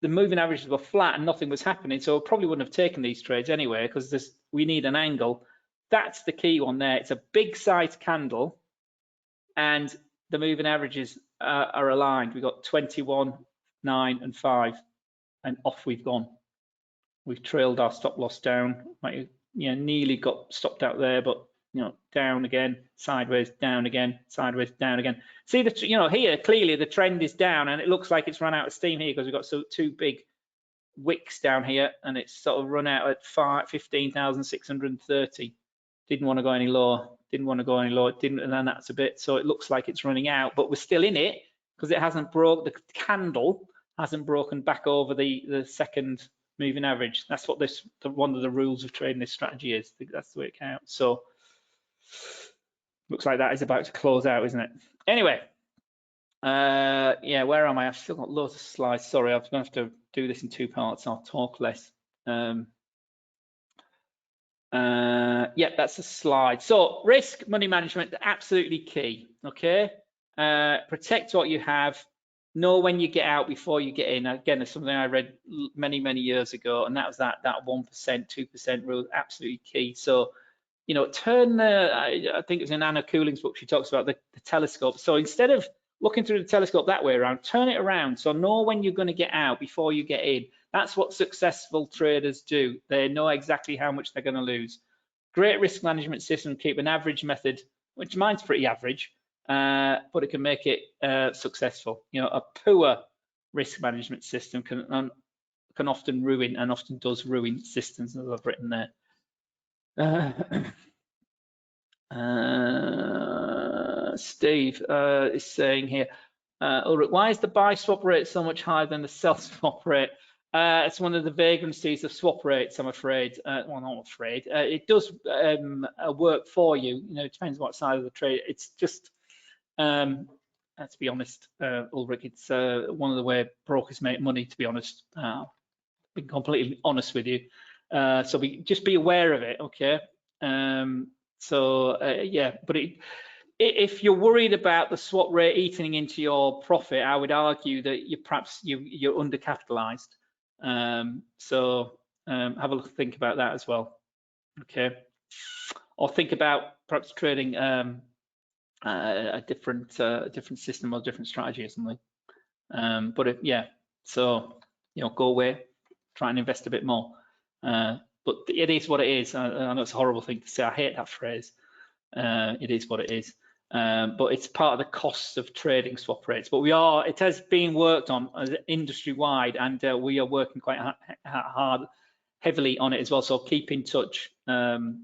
The moving averages were flat and nothing was happening, so I probably wouldn't have taken these trades anyway because we need an angle. That's the key one there. It's a big size candle and the moving averages are aligned. We've got 21, 9 and 5 and off we've gone. We've trailed our stop loss down. Nearly got stopped out there, but down again, sideways, down again, sideways, down again. See here clearly the trend is down and it looks like it's run out of steam here because we've got two big wicks down here and it's sort of run out at 15,630. Didn't want to go any lower, didn't want to go any lower, didn't, and then that's a bit. So it looks like it's running out, but we're still in it because it hasn't broke, the candle hasn't broken back over the second moving average. That's what one of the rules of trading this strategy is. That's the way it counts. So looks like that is about to close out, isn't it? Anyway, yeah, where am I? I've still got loads of slides. Sorry, I'm going to have to do this in 2 parts. I'll talk less. Yeah, that's a slide. So risk, money management, absolutely key. Okay, protect what you have. Know when you get out before you get in. Again, it's something I read many years ago, and that was that 1%, 2% rule, absolutely key. So turn I think it was in Anna Cooling's book, she talks about the telescope. So instead of looking through the telescope that way around, turn it around. So know when you're going to get out before you get in. That's what successful traders do. They know exactly how much they're going to lose. Great risk management system, keep an average method, which mine's pretty average, but it can make it successful. A poor risk management system can often ruin, and often does ruin, systems, as I've written there. Steve is saying here, Ulrich, why is the buy swap rate so much higher than the sell swap rate? It's one of the vagrancies of swap rates, I'm afraid. Well, not afraid. It does work for you. It depends what side of the trade. It's just, let's be honest, Ulrich, it's one of the way brokers make money, to be honest. Being completely honest with you. So just be aware of it, okay? Yeah, but if you're worried about the swap rate eating into your profit, I would argue that you're undercapitalized. So have a think about that as well, okay? Or think about perhaps trading a different system or different strategy or something. Yeah, so go away, try and invest a bit more. But it is what it is. I know it's a horrible thing to say. I hate that phrase. It is what it is. But it's part of the costs of trading swap rates. But it has been worked on industry-wide, and we are working quite heavily on it as well. So keep in touch. Ahmed,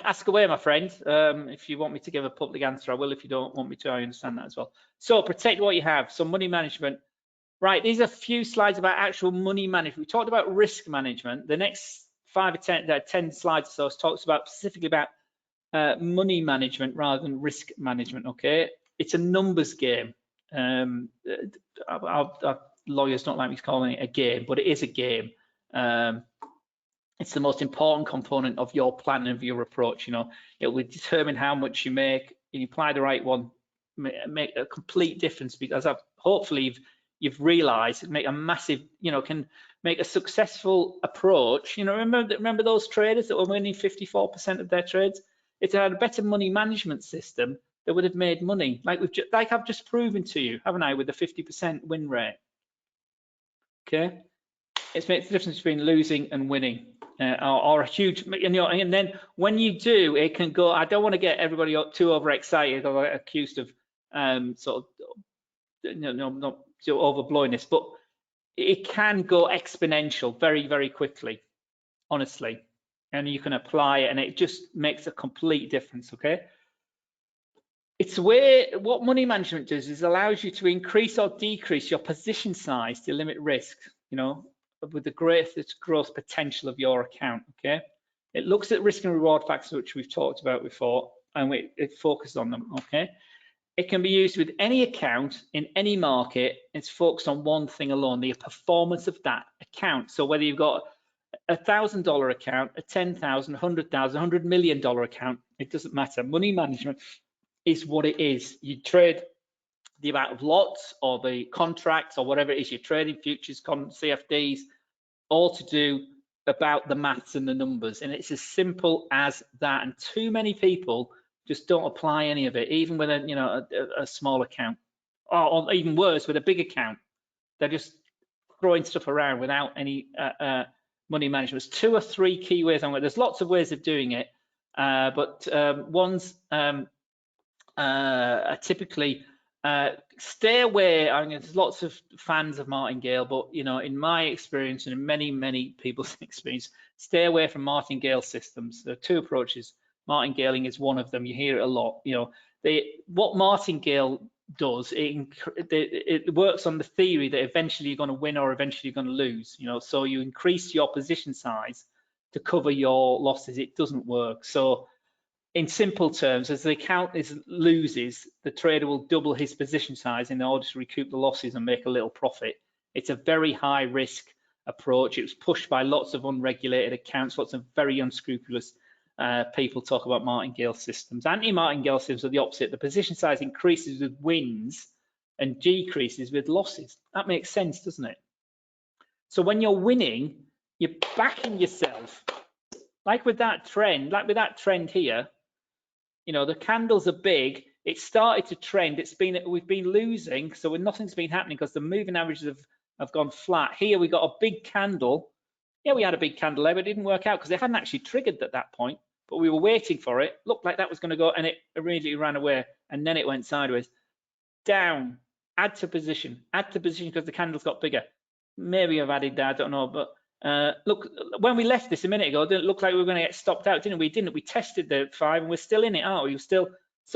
ask away, my friend. If you want me to give a public answer, I will. If you don't want me to, I understand that as well. So protect what you have. So money management. Right, these are a few slides about actual money management. We talked about risk management. The next 5 or 10 slides or so talks about specifically about money management rather than risk management, okay? It's a numbers game. Our lawyers don't like me calling it a game, but it is a game. It's the most important component of your plan and of your approach. It will determine how much you make. You apply the right one, make a complete difference, because hopefully you've realized make a massive, can make a successful approach. Remember those traders that were winning 54% of their trades? If they had a better money management system, they would have made money, like I've just proven to you, haven't I, with the 50% win rate. Okay, it makes the difference between losing and winning, or a huge, and then when you do, it can go. I don't want to get everybody too overexcited or accused of sort of, not overblowing this, but it can go exponential very quickly, honestly. and you can apply it, and it just makes a complete difference. Okay. It's where what money management does is allows you to increase or decrease your position size to limit risk, you know, with the greatest growth potential of your account. Okay. It looks at risk and reward factors, which we've talked about before, and it focuses on them. Okay. It can be used with any account in any market. It's focused on one thing alone, the performance of that account. So whether you've got $1,000 account, a $10,000, $100,000, $100 million account, it doesn't matter. Money management is what it is. You trade the amount of lots or the contracts or whatever it is you're trading, futures, CFDs, all to do about the maths and the numbers. And it's as simple as that. And too many people just don't apply any of it, even with a small account, or even worse, with a big account. They're just throwing stuff around without any money management. There's 2 or 3 key ways on it. There's lots of ways of doing it, but ones typically stay away. I mean, there's lots of fans of martingale, but in my experience and in many people's experience, stay away from martingale systems. There are 2 approaches. Martingaling is one of them. You hear it a lot. What martingale does, it works on the theory that eventually you're going to win or eventually you're going to lose. So you increase your position size to cover your losses. It doesn't work. So in simple terms, as the account loses, the trader will double his position size in order to recoup the losses and make a little profit. It's a very high risk approach. It was pushed by lots of unregulated accounts, lots of very unscrupulous people talk about martingale systems. Anti-martingale systems are the opposite. The position size increases with wins and decreases with losses. That makes sense, doesn't it? So when you're winning, you're backing yourself. Like with that trend here, the candles are big. It started to trend. We've been losing, so nothing's been happening because the moving averages have gone flat. Here we got a big candle. Yeah, we had a big candle there, but it didn't work out because it hadn't actually triggered at that point. But we were waiting for it. Looked like that was going to go, and it immediately ran away, and then it went sideways. Down. Add to position because the candles got bigger. Maybe I've added that. I don't know, but. Look, when we left this a minute ago, it didn't look like we were going to get stopped out, didn't we? We tested the 5 and we're still in it, aren't we? So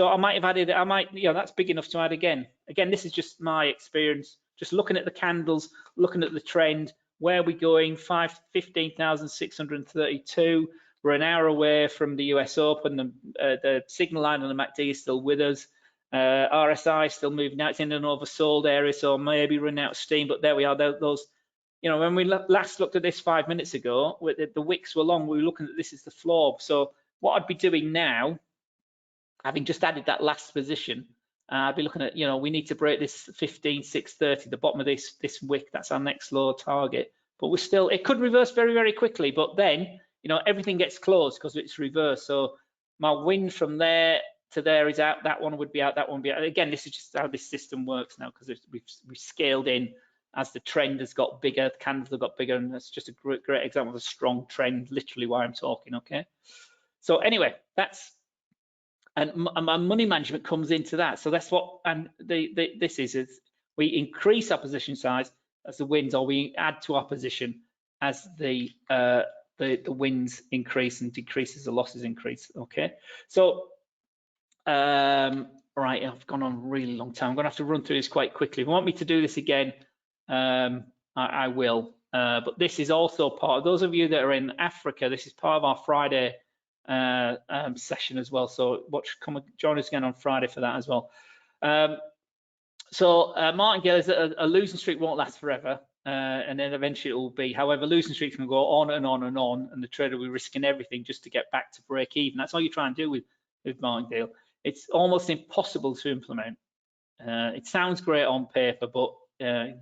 I might have added, that's big enough to add again. Again, this is just my experience, just looking at the candles, looking at the trend. Where are we going? 15,632. We're an hour away from the US Open. The signal line on the MACD is still with us. RSI is still moving out. It's in an oversold area, so maybe running out of steam, but there we are. Those. When we last looked at this 5 minutes ago, the wicks were long. We were looking at this as the floor. So what I'd be doing now, having just added that last position, I'd be looking at, we need to break this 15,630, the bottom of this wick. That's our next low target. But it could reverse very, very quickly. But then, everything gets closed because it's reversed. So my win from there to there is out. That one would be out. That one would be out. Again, this is just how this system works now because we've scaled in. As the trend has got bigger, the candles have got bigger, and that's just a great example of a strong trend, literally why I'm talking, okay? So anyway, and my money management comes into that. So that's what, and this is we increase our position size as the wins, or we add to our position as the wins increase and decreases the losses increase, okay? So, right, I've gone on a really long time. I'm gonna have to run through this quite quickly. If you want me to do this again, I will, but this is also part of those of you that are in Africa. This is part of our Friday session as well. So come join us again on Friday for that as well. Martingale is a losing streak won't last forever, and then eventually it will be. However, losing streaks can go on and on and on, and the trader will be risking everything just to get back to break even. That's all you try and do with martingale. It's almost impossible to implement. It sounds great on paper, but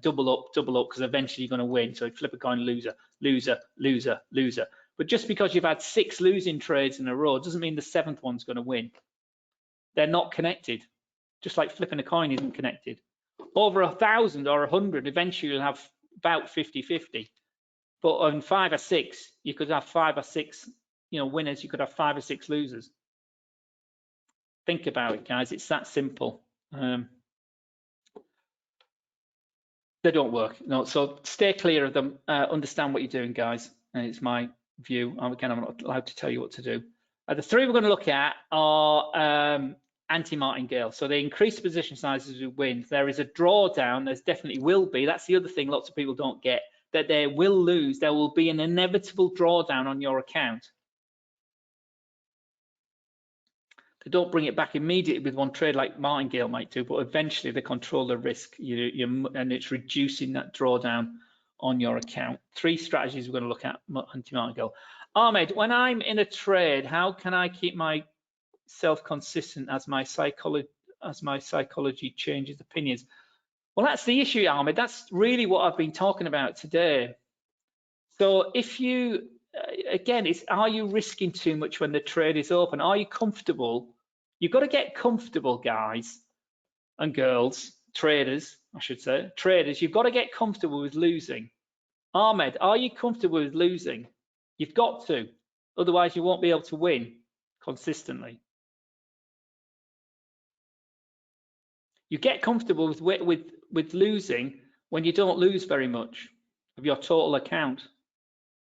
double up, because eventually you're going to win. So flip a coin, loser, loser, loser, loser. But just because you've had 6 losing trades in a row doesn't mean the 7th one's going to win. They're not connected. Just like flipping a coin isn't connected. Over 1,000 or 100, eventually you'll have about 50-50. But on 5 or 6, you could have 5 or 6, winners. You could have 5 or 6 losers. Think about it, guys. It's that simple. They don't work. So stay clear of them. Understand what you're doing, guys. And it's my view. Again, I'm not allowed to tell you what to do. The three we're going to look at are anti-martingale. So they increase the position sizes with wins. There is a drawdown. There's definitely will be. That's the other thing lots of people don't get, that they will lose. There will be an inevitable drawdown on your account. They don't bring it back immediately with one trade like martingale might do, but eventually they control the risk, and it's reducing that drawdown on your account. Three strategies we're going to look at anti-martingale. Ahmed, when I'm in a trade, how can I keep myself consistent as my psychology changes opinions? Well, that's the issue, Ahmed. That's really what I've been talking about today. So if you, again, are you risking too much when the trade is open? Are you comfortable? You've got to get comfortable, guys and girls, traders, I should say, traders, you've got to get comfortable with losing. Ahmed, are you comfortable with losing? You've got to, otherwise you won't be able to win consistently. You get comfortable with losing when you don't lose very much of your total account.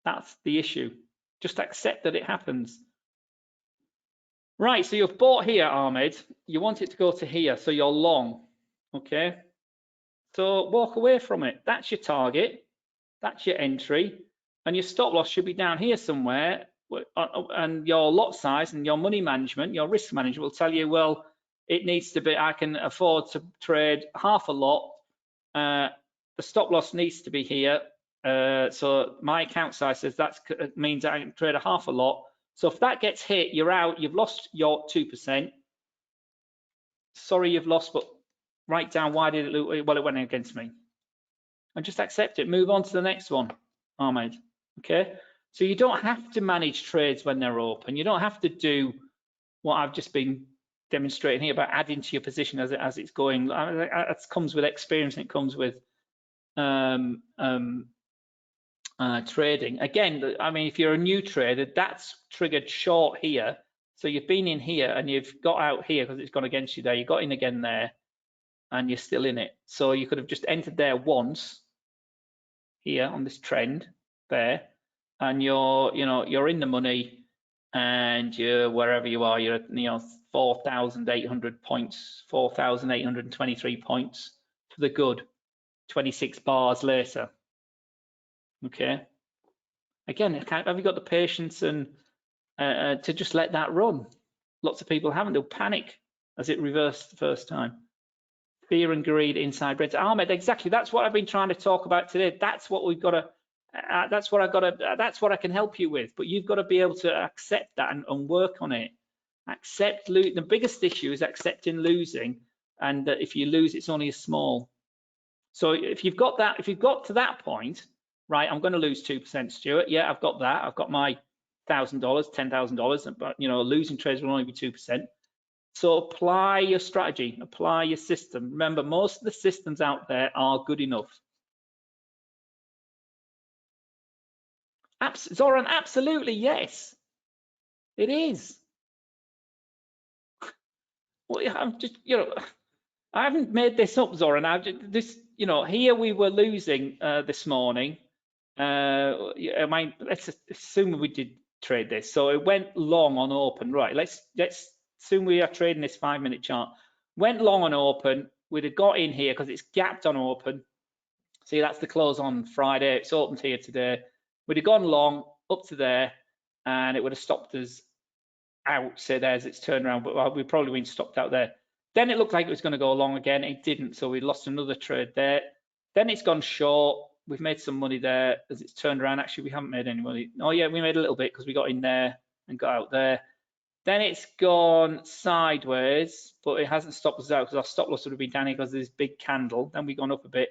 That's the issue. Just accept that it happens. Right, so you've bought here, Ahmed. You want it to go to here, so you're long, okay? So walk away from it. That's your target. That's your entry. And your stop loss should be down here somewhere. And your lot size and your money management, your risk management will tell you, well, it needs to be, I can afford to trade half a lot. The stop loss needs to be here. So my account size says that means I can trade a half a lot. So if that gets hit, you're out. You've lost your 2%. Sorry, you've lost, but write down why did it lose? Well, it went against me. And just accept it. Move on to the next one, Ahmed. Okay. So you don't have to manage trades when they're open. You don't have to do what I've just been demonstrating here about adding to your position as it's going. It comes with experience and it comes with trading. Again, I mean, if you're a new trader, that's triggered short here. So you've been in here and you've got out here because it's gone against you there. You got in again there and you're still in it. So you could have just entered there once here on this trend there, and you're in the money and you're wherever you are, you're at 4,800 points, 4,823 points to the good, 26 bars later. Okay. Again, have you got the patience and to just let that run? Lots of people haven't. They'll panic as it reversed the first time. Fear and greed inside Brits. Ahmed, exactly. That's what I've been trying to talk about today. That's what we've got to. That's what I can help you with. But you've got to be able to accept that and work on it. Accept the biggest issue is accepting losing, and that if you lose, it's only a small. So if you've got that, if you've got to that point, right? I'm going to lose 2%, Stuart. Yeah, I've got that. I've got my $1,000, $10,000, but losing trades will only be 2%. So apply your strategy, apply your system. Remember, most of the systems out there are good enough. Zoran, absolutely, yes, it is. Well, I'm just, I haven't made this up, Zoran. Here we were losing this morning. Let's assume we did trade this. So it went long on open, right? Let's assume we are trading this 5-minute chart. Went long on open. We'd have got in here because it's gapped on open. See, that's the close on Friday. It's opened here today. We'd have gone long up to there, and it would have stopped us out. Say there's its turnaround, but we'd probably been stopped out there. Then it looked like it was going to go long again. It didn't, so we lost another trade there. Then it's gone short. We've made some money there as it's turned around. Actually, we haven't made any money. Oh yeah, we made a little bit because we got in there and got out there. Then it's gone sideways, but it hasn't stopped us out because our stop loss would have been down here because of this big candle. Then we've gone up a bit.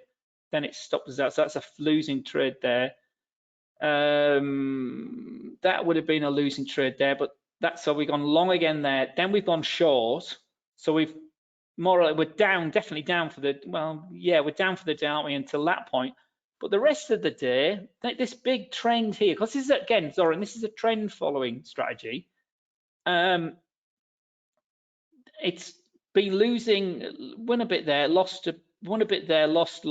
Then it stopped us out. So that's a losing trade there. That would have been a losing trade there, but so we've gone long again there. Then we've gone short. So we're down, definitely down for the, we're down for the day, aren't we, until that point. But the rest of the day, this big trend here, because this is, again, Zoran, this is a trend following strategy. It's been losing, won a bit there, won a bit there, lost,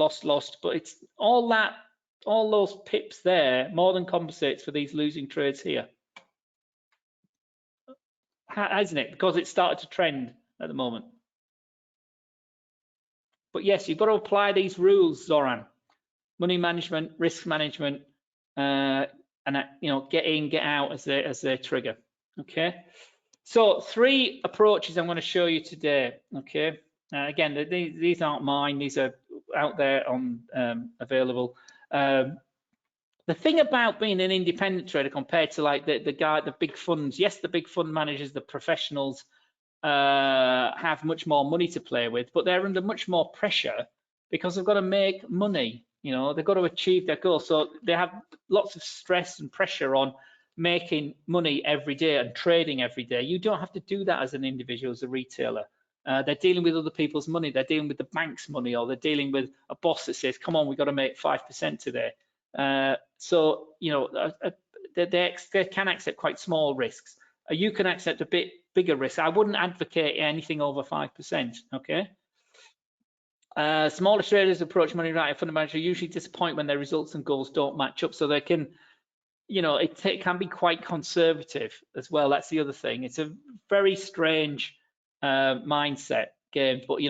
but it's all that those pips there more than compensates for these losing trades here, hasn't it? Because it started to trend at the moment. But yes, you've got to apply these rules, Zoran. Money management, risk management, and get in, get out as their trigger. Okay. So 3 approaches I'm going to show you today. Okay. Again, these aren't mine. These are out there on available. The thing about being an independent trader compared to like the big funds, yes, the big fund managers, the professionals have much more money to play with, but they're under much more pressure because they've got to make money. They've got to achieve their goals. So they have lots of stress and pressure on making money every day and trading every day. You don't have to do that as an individual, as a retailer. They're dealing with other people's money. They're dealing with the bank's money, or they're dealing with a boss that says, come on, we've got to make 5% today. So they can accept quite small risks. You can accept a bit bigger risk. I wouldn't advocate anything over 5%. Okay. Smaller traders approach money right fundamentally usually disappoint when their results and goals don't match up. So they can, it can be quite conservative as well. That's the other thing. It's a very strange mindset game. But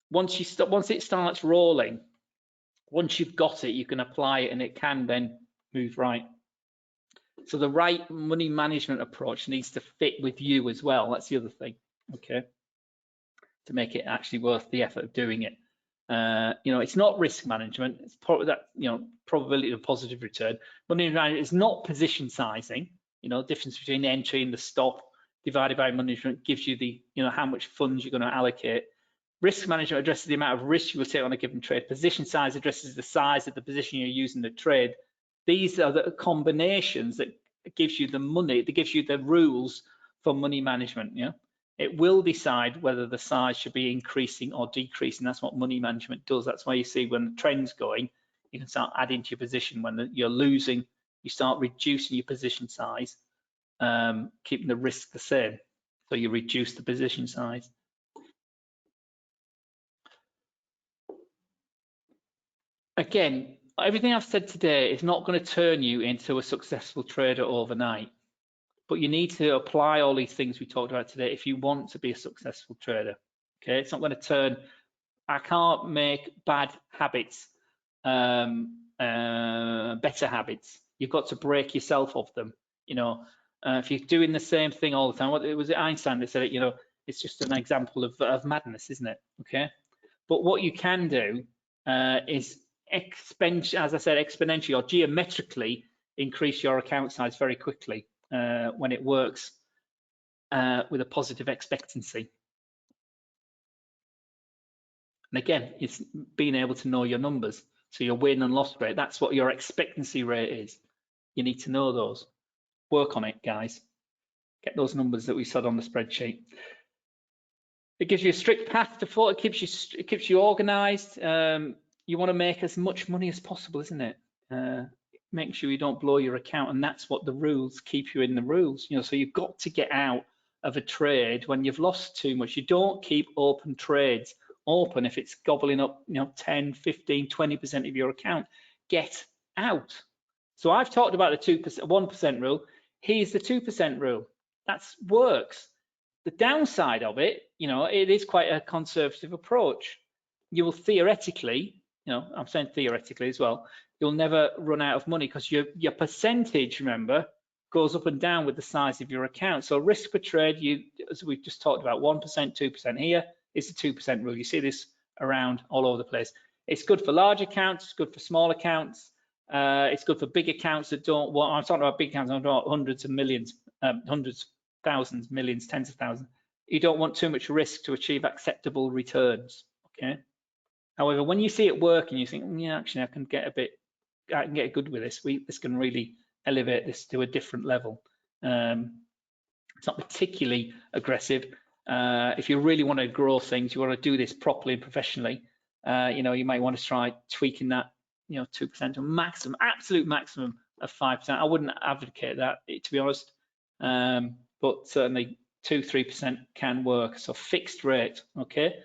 once it starts rolling, once you've got it, you can apply it, and it can then move right. So the right money management approach needs to fit with you as well. That's the other thing. Okay. To make it actually worth the effort of doing it. It's not risk management. It's probably that, probability of positive return. Money management is not position sizing. Difference between the entry and the stop divided by management gives you the, how much funds you're going to allocate. Risk management addresses the amount of risk you will take on a given trade. Position size addresses the size of the position you're using to trade. These are the combinations that gives you the money, that gives you the rules for money management. It will decide whether the size should be increasing or decreasing. That's what money management does. That's why you see when the trend's going, you can start adding to your position. When you're losing, you start reducing your position size, keeping the risk the same. So you reduce the position size. Again, everything I've said today is not going to turn you into a successful trader overnight. But you need to apply all these things we talked about today if you want to be a successful trader. Okay, it's not going to turn. I can't make bad habits better habits. You've got to break yourself of them. If you're doing the same thing all the time, was it Einstein that said it? It's just an example of madness, isn't it? Okay, but what you can do is as I said, exponentially or geometrically increase your account size very quickly. When it works with a positive expectancy. And again, it's being able to know your numbers. So your win and loss rate, that's what your expectancy rate is. You need to know those. Work on it, guys. Get those numbers that we said on the spreadsheet. It gives you a strict path to follow. It keeps you organized. You want to make as much money as possible, isn't it? Make sure you don't blow your account, and that's what the rules keep you in the rules. So you've got to get out of a trade when you've lost too much. You don't keep open trades open if it's gobbling up 10, 15, 20% of your account. Get out. So I've talked about the 1% rule. Here's the 2% rule. That works. The downside of it, it is quite a conservative approach. You will theoretically, I'm saying theoretically as well, you'll never run out of money because your percentage, remember, goes up and down with the size of your account. So risk per trade, as we've just talked about, 1%, 2% here is the 2% rule. You see this around all over the place. It's good for large accounts, it's good for small accounts, it's good for big accounts that don't want, I'm talking about big accounts, I'm talking about hundreds of millions, hundreds, thousands, millions, tens of thousands. You don't want too much risk to achieve acceptable returns, okay? However, when you see it work and you think, yeah, actually, I can get good with this. This can really elevate this to a different level. It's not particularly aggressive. If you really want to grow things, you want to do this properly and professionally. You might want to try tweaking that, 2% to maximum, absolute maximum of 5%. I wouldn't advocate that, to be honest, but certainly 2-3% can work. So fixed rate, okay.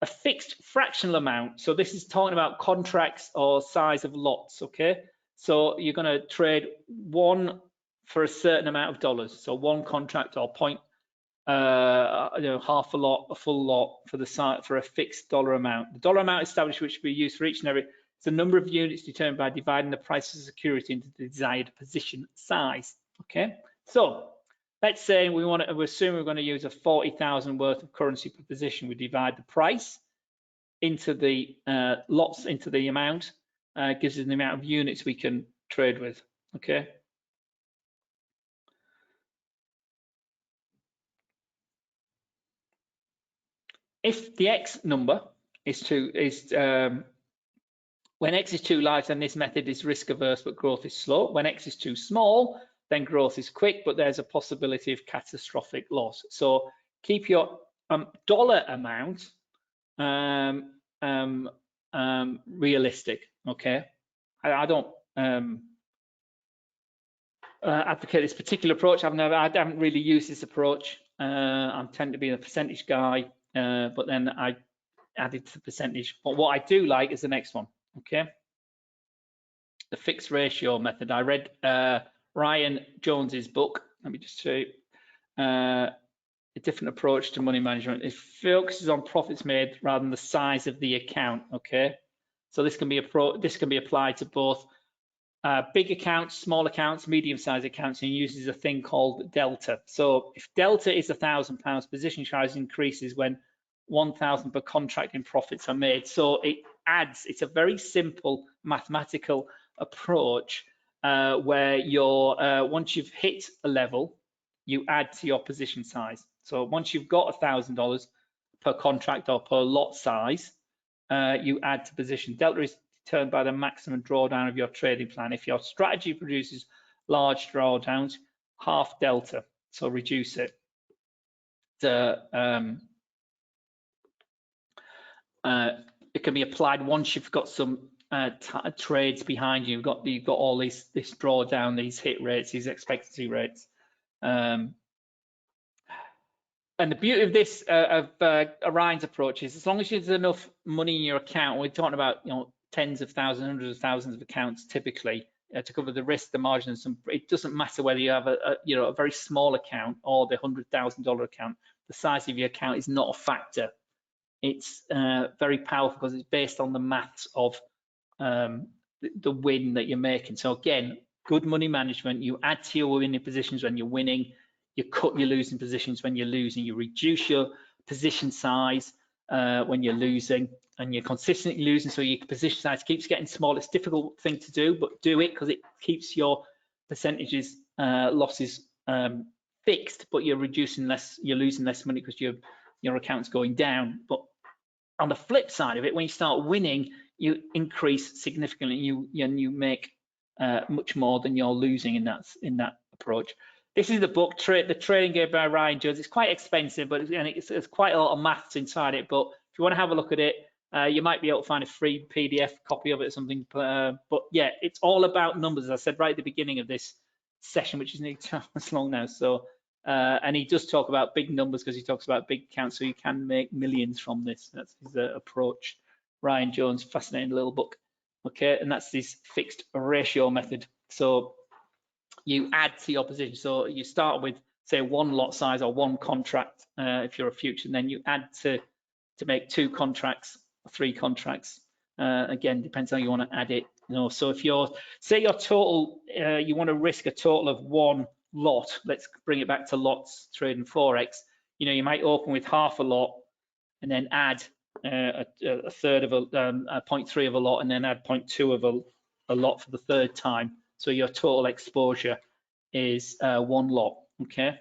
a fixed fractional amount. So this is talking about contracts or size of lots, okay? So you're going to trade one for a certain amount of dollars. So one contract or point, half a lot, a full lot for the site for a fixed dollar amount. The dollar amount established, which will be used for each and every, it's the number of units determined by dividing the price of security into the desired position size. Okay, so let's say we assume we're going to use a 40,000 worth of currency per position. We divide the price into the lots, into the amount, gives us the amount of units we can trade with. Okay. If the X number when X is too large, then this method is risk averse, but growth is slow. When X is too small, then growth is quick, but there's a possibility of catastrophic loss. So keep your dollar amount realistic. Okay, I don't advocate this particular approach. I haven't really used this approach. I tend to be a percentage guy, but then I added to the percentage. But what I do like is the next one. Okay, the fixed ratio method. I read Ryan Jones's book. Let me just show you a different approach to money management. It focuses on profits made rather than the size of the account. Okay, so this can be applied to both big accounts, small accounts, medium-sized accounts, and uses a thing called delta. So if delta is £1,000, position size increases when 1,000 per contract in profits are made. So it adds, it's a very simple mathematical approach where you're once you've hit a level, you add to your position size. So once you've got $1,000 per contract or per lot size, you add to position. Delta is determined by the maximum drawdown of your trading plan. If your strategy produces large drawdowns, half delta, so reduce it. It can be applied once you've got some trades behind you. You've got all this drawdown, these hit rates, these expectancy rates. And the beauty of this Orion's approach is, as long as there's enough money in your account, we're talking about tens of thousands, hundreds of thousands of accounts typically to cover the risk, the margin. It doesn't matter whether you have a very small account or the $100,000 account. The size of your account is not a factor. It's very powerful because it's based on the maths of the win that you're making. So again, good money management. You add to your winning positions when you're winning. You cut your losing positions when you're losing. You reduce your position size when you're losing, and you're consistently losing. So your position size keeps getting small. It's a difficult thing to do, but do it because it keeps your percentages losses fixed. But you're reducing less. You're losing less money because your account's going down. But on the flip side of it, when you start winning, you increase significantly. You make much more than you're losing in that approach. This is the book, The Trading Game by Ryan Jones. It's quite expensive, but it's quite a lot of maths inside it. But if you want to have a look at it, you might be able to find a free PDF copy of it or something. But yeah, it's all about numbers. As I said right at the beginning of this session, which is nearly 2 hours long now. So and he does talk about big numbers because he talks about big accounts, so you can make millions from this. That's his approach. Ryan Jones, fascinating little book. Okay, and that's this fixed ratio method. So you add to your position. So you start with, say, one lot size or one contract if you're a future, and then you add to make 2 contracts or 3 contracts. Again, depends how you want to add it. So if say your total, you want to risk a total of 1 lot. Let's bring it back to lots trading Forex. You might open with half a lot and then add a third of a 0.3 of a lot, and then add 0.2 of a lot for the 3rd time. So your total exposure is 1 lot. Okay.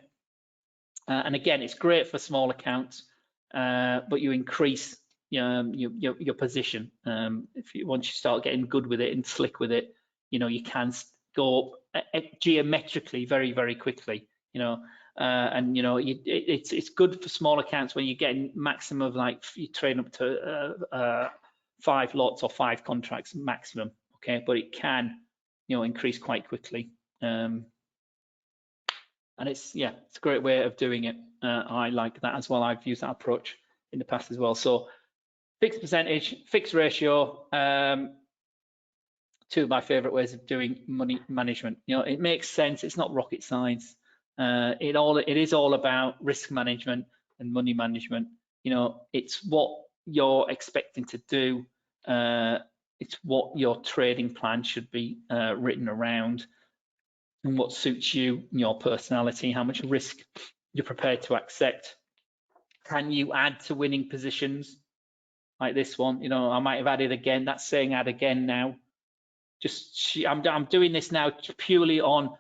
And again, it's great for small accounts, but you increase your position. Once you start getting good with it and slick with it, you can go geometrically very, very quickly. And it's good for small accounts when you're getting maximum of, like, you trade up to 5 lots or 5 contracts maximum. Okay, but it can increase quite quickly. And it's a great way of doing it. I like that as well. I've used that approach in the past as well. So fixed percentage, fixed ratio. Two of my favorite ways of doing money management. You know, it makes sense. It's not rocket science. It is all about risk management and money management. You know, it's what you're expecting to do. It's what your trading plan should be written around, and what suits you, your personality, how much risk you're prepared to accept. Can you add to winning positions like this one? You know, I might have added again. That's saying add again now. I'm doing this now purely on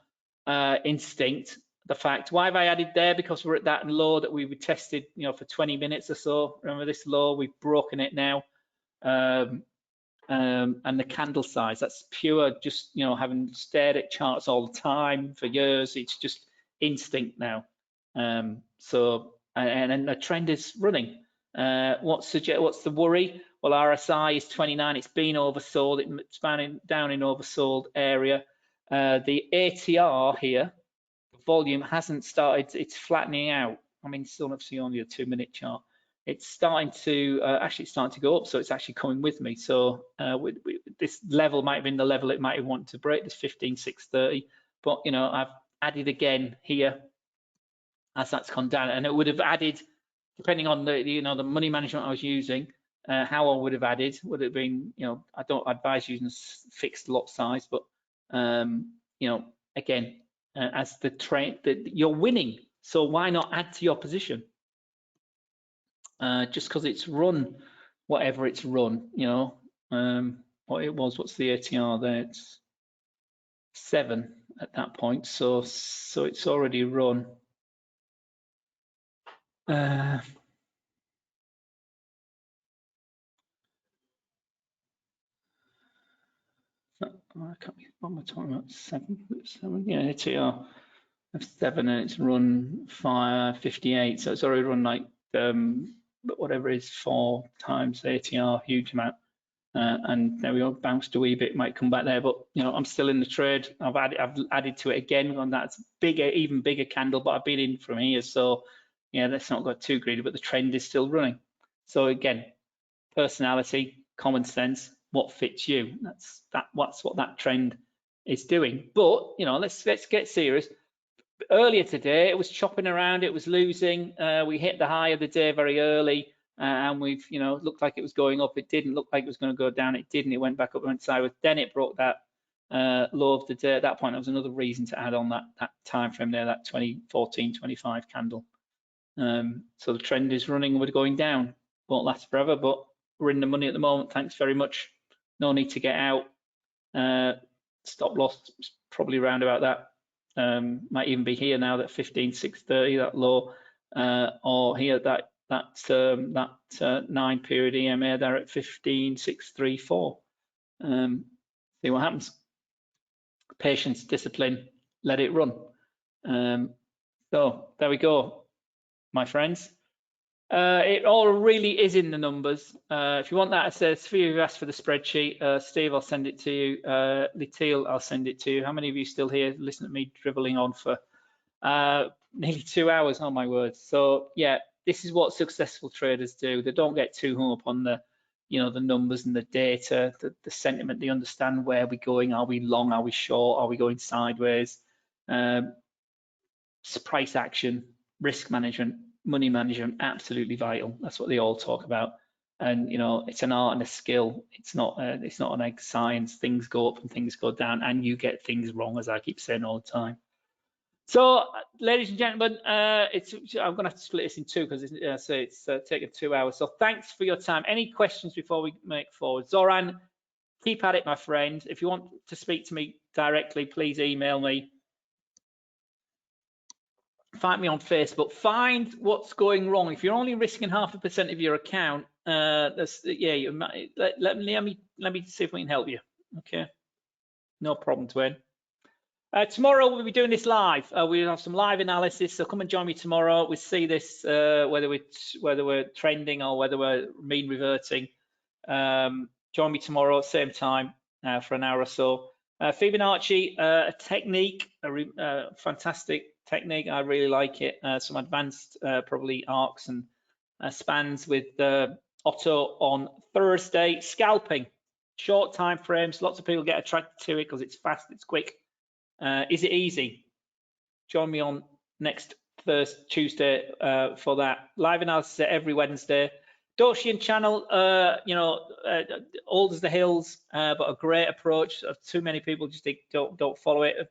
instinct. The fact, why have I added there? Because we're at that low that we tested, you know, for 20 minutes or so. Remember this low? We've broken it now. And the candle size, that's pure, just, you know, having stared at charts all the time for years. It's just instinct now. And the trend is running. What's the worry? Well, RSI is 29. It's been oversold. It's down in oversold area. The ATR here, the volume hasn't started. It's flattening out. I mean, still obviously only a 2-minute chart. It's starting to actually starting to go up, so it's actually coming with me. So this level might have been the level it might have wanted to break, this 15,630. But you know, I've added again here as that's gone down, and it would have added, depending on the money management I was using, how I would have added would have been, you know, I don't advise using a fixed lot size, but you know, again, as the trade that you're winning, so why not add to your position? Just because it's run whatever it's run, you know, what it was. What's the ATR there? It's 7 at that point, so it's already run. I can't be, what am I talking about? 7, yeah, ATR of 7, and it's run 58, so it's already run like whatever it is, 4 times ATR, huge amount. And there we go, bounced a wee bit, might come back there, but you know, I'm still in the trade. I've added to it again on that bigger, even bigger candle, but I've been in from here, so yeah, let's not go too greedy, but the trend is still running. So again, personality, common sense, what fits you. That's what that trend is doing. But you know, let's get serious. Earlier today, it was chopping around, it was losing. We hit the high of the day very early, and we've, you know, looked like it was going up. It didn't look like it was going to go down. It didn't. It went back up, went sideways. Then it broke that low of the day. At that point, that was another reason to add on that time frame there, that 2014-25 candle. So the trend is running. We're going down. Won't last forever, but we're in the money at the moment. Thanks very much. No need to get out. Stop loss probably around about that. Might even be here now, that 15,630, that low, or here that 9 period EMA there at 15,634. See what happens. Patience, discipline, let it run. So there we go, my friends. It all really is in the numbers. If you want that, it says few of you asked for the spreadsheet. Steve, I'll send it to you. Litil, I'll send it to you. How many of you still here listen to me dribbling on for nearly 2 hours? Oh my word. So yeah, this is what successful traders do. They don't get too hung up on the, you know, the numbers and the data, the sentiment. They understand where we're going. Are we long? Are we short? Are we going sideways? Price action, risk management, money management, absolutely vital. That's what they all talk about. And you know, it's an art and a skill. It's not an egg science. Things go up and things go down, and you get things wrong, as I keep saying all the time. So, ladies and gentlemen, I'm going to have to split this in two because it's taken 2 hours. So, thanks for your time. Any questions before we make forward? Zoran, keep at it, my friend. If you want to speak to me directly, please email me. Find me on Facebook. Find what's going wrong. If you're only risking 0.5% of your account, yeah, you might, let me see if we can help you. Okay, no problem, Twin. Tomorrow we'll be doing this live. We'll have some live analysis, so come and join me tomorrow. We'll see this whether we're trending or whether we're mean reverting. Join me tomorrow at the same time for an hour or so. Fibonacci, a technique, a fantastic technique. I really like it. Some advanced probably arcs and spans with Otto on Thursday. Scalping, short time frames. Lots of people get attracted to it because it's fast, it's quick. Is it easy? Join me on next Tuesday for that. Live analysis every Wednesday. Doshian channel, old as the hills, but a great approach. Too many people just don't follow it.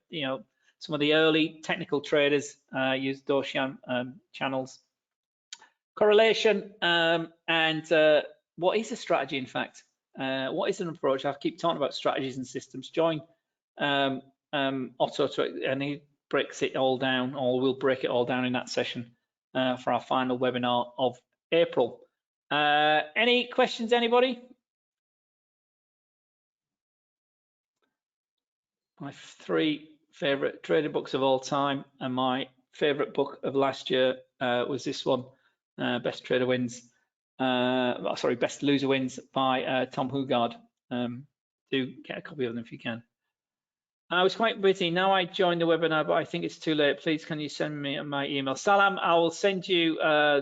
Some of the early technical traders use Doshian channels. Correlation and what is a strategy? In fact, what is an approach? I keep talking about strategies and systems. Join Otto, and he breaks it all down, or we'll break it all down in that session for our final webinar of April. Any questions, anybody? My 3 favorite trading books of all time, and my favorite book of last year was this one, Best Trader Wins. Best Loser Wins by Tom Hugard. Do get a copy of them if you can. I was quite busy. Now I joined the webinar, but I think it's too late. Please, can you send me my email? Salam, I will send you a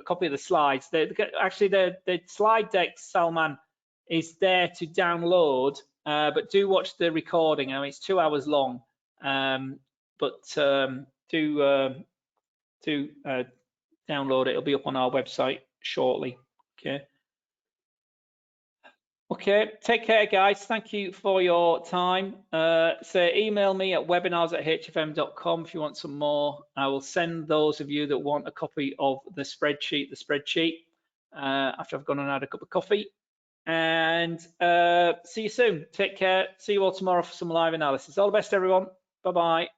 copy of the slides. Actually, the slide deck, Salman, is there to download, but do watch the recording. I mean, it's 2 hours long, but do download it. It'll be up on our website shortly. Okay, take care, guys. Thank you for your time. So email me at webinars@hfm.com if you want some more. I will send those of you that want a copy of the spreadsheet after I've gone and had a cup of coffee. And see you soon. Take care. See you all tomorrow for some live analysis. All the best, everyone. Bye-bye.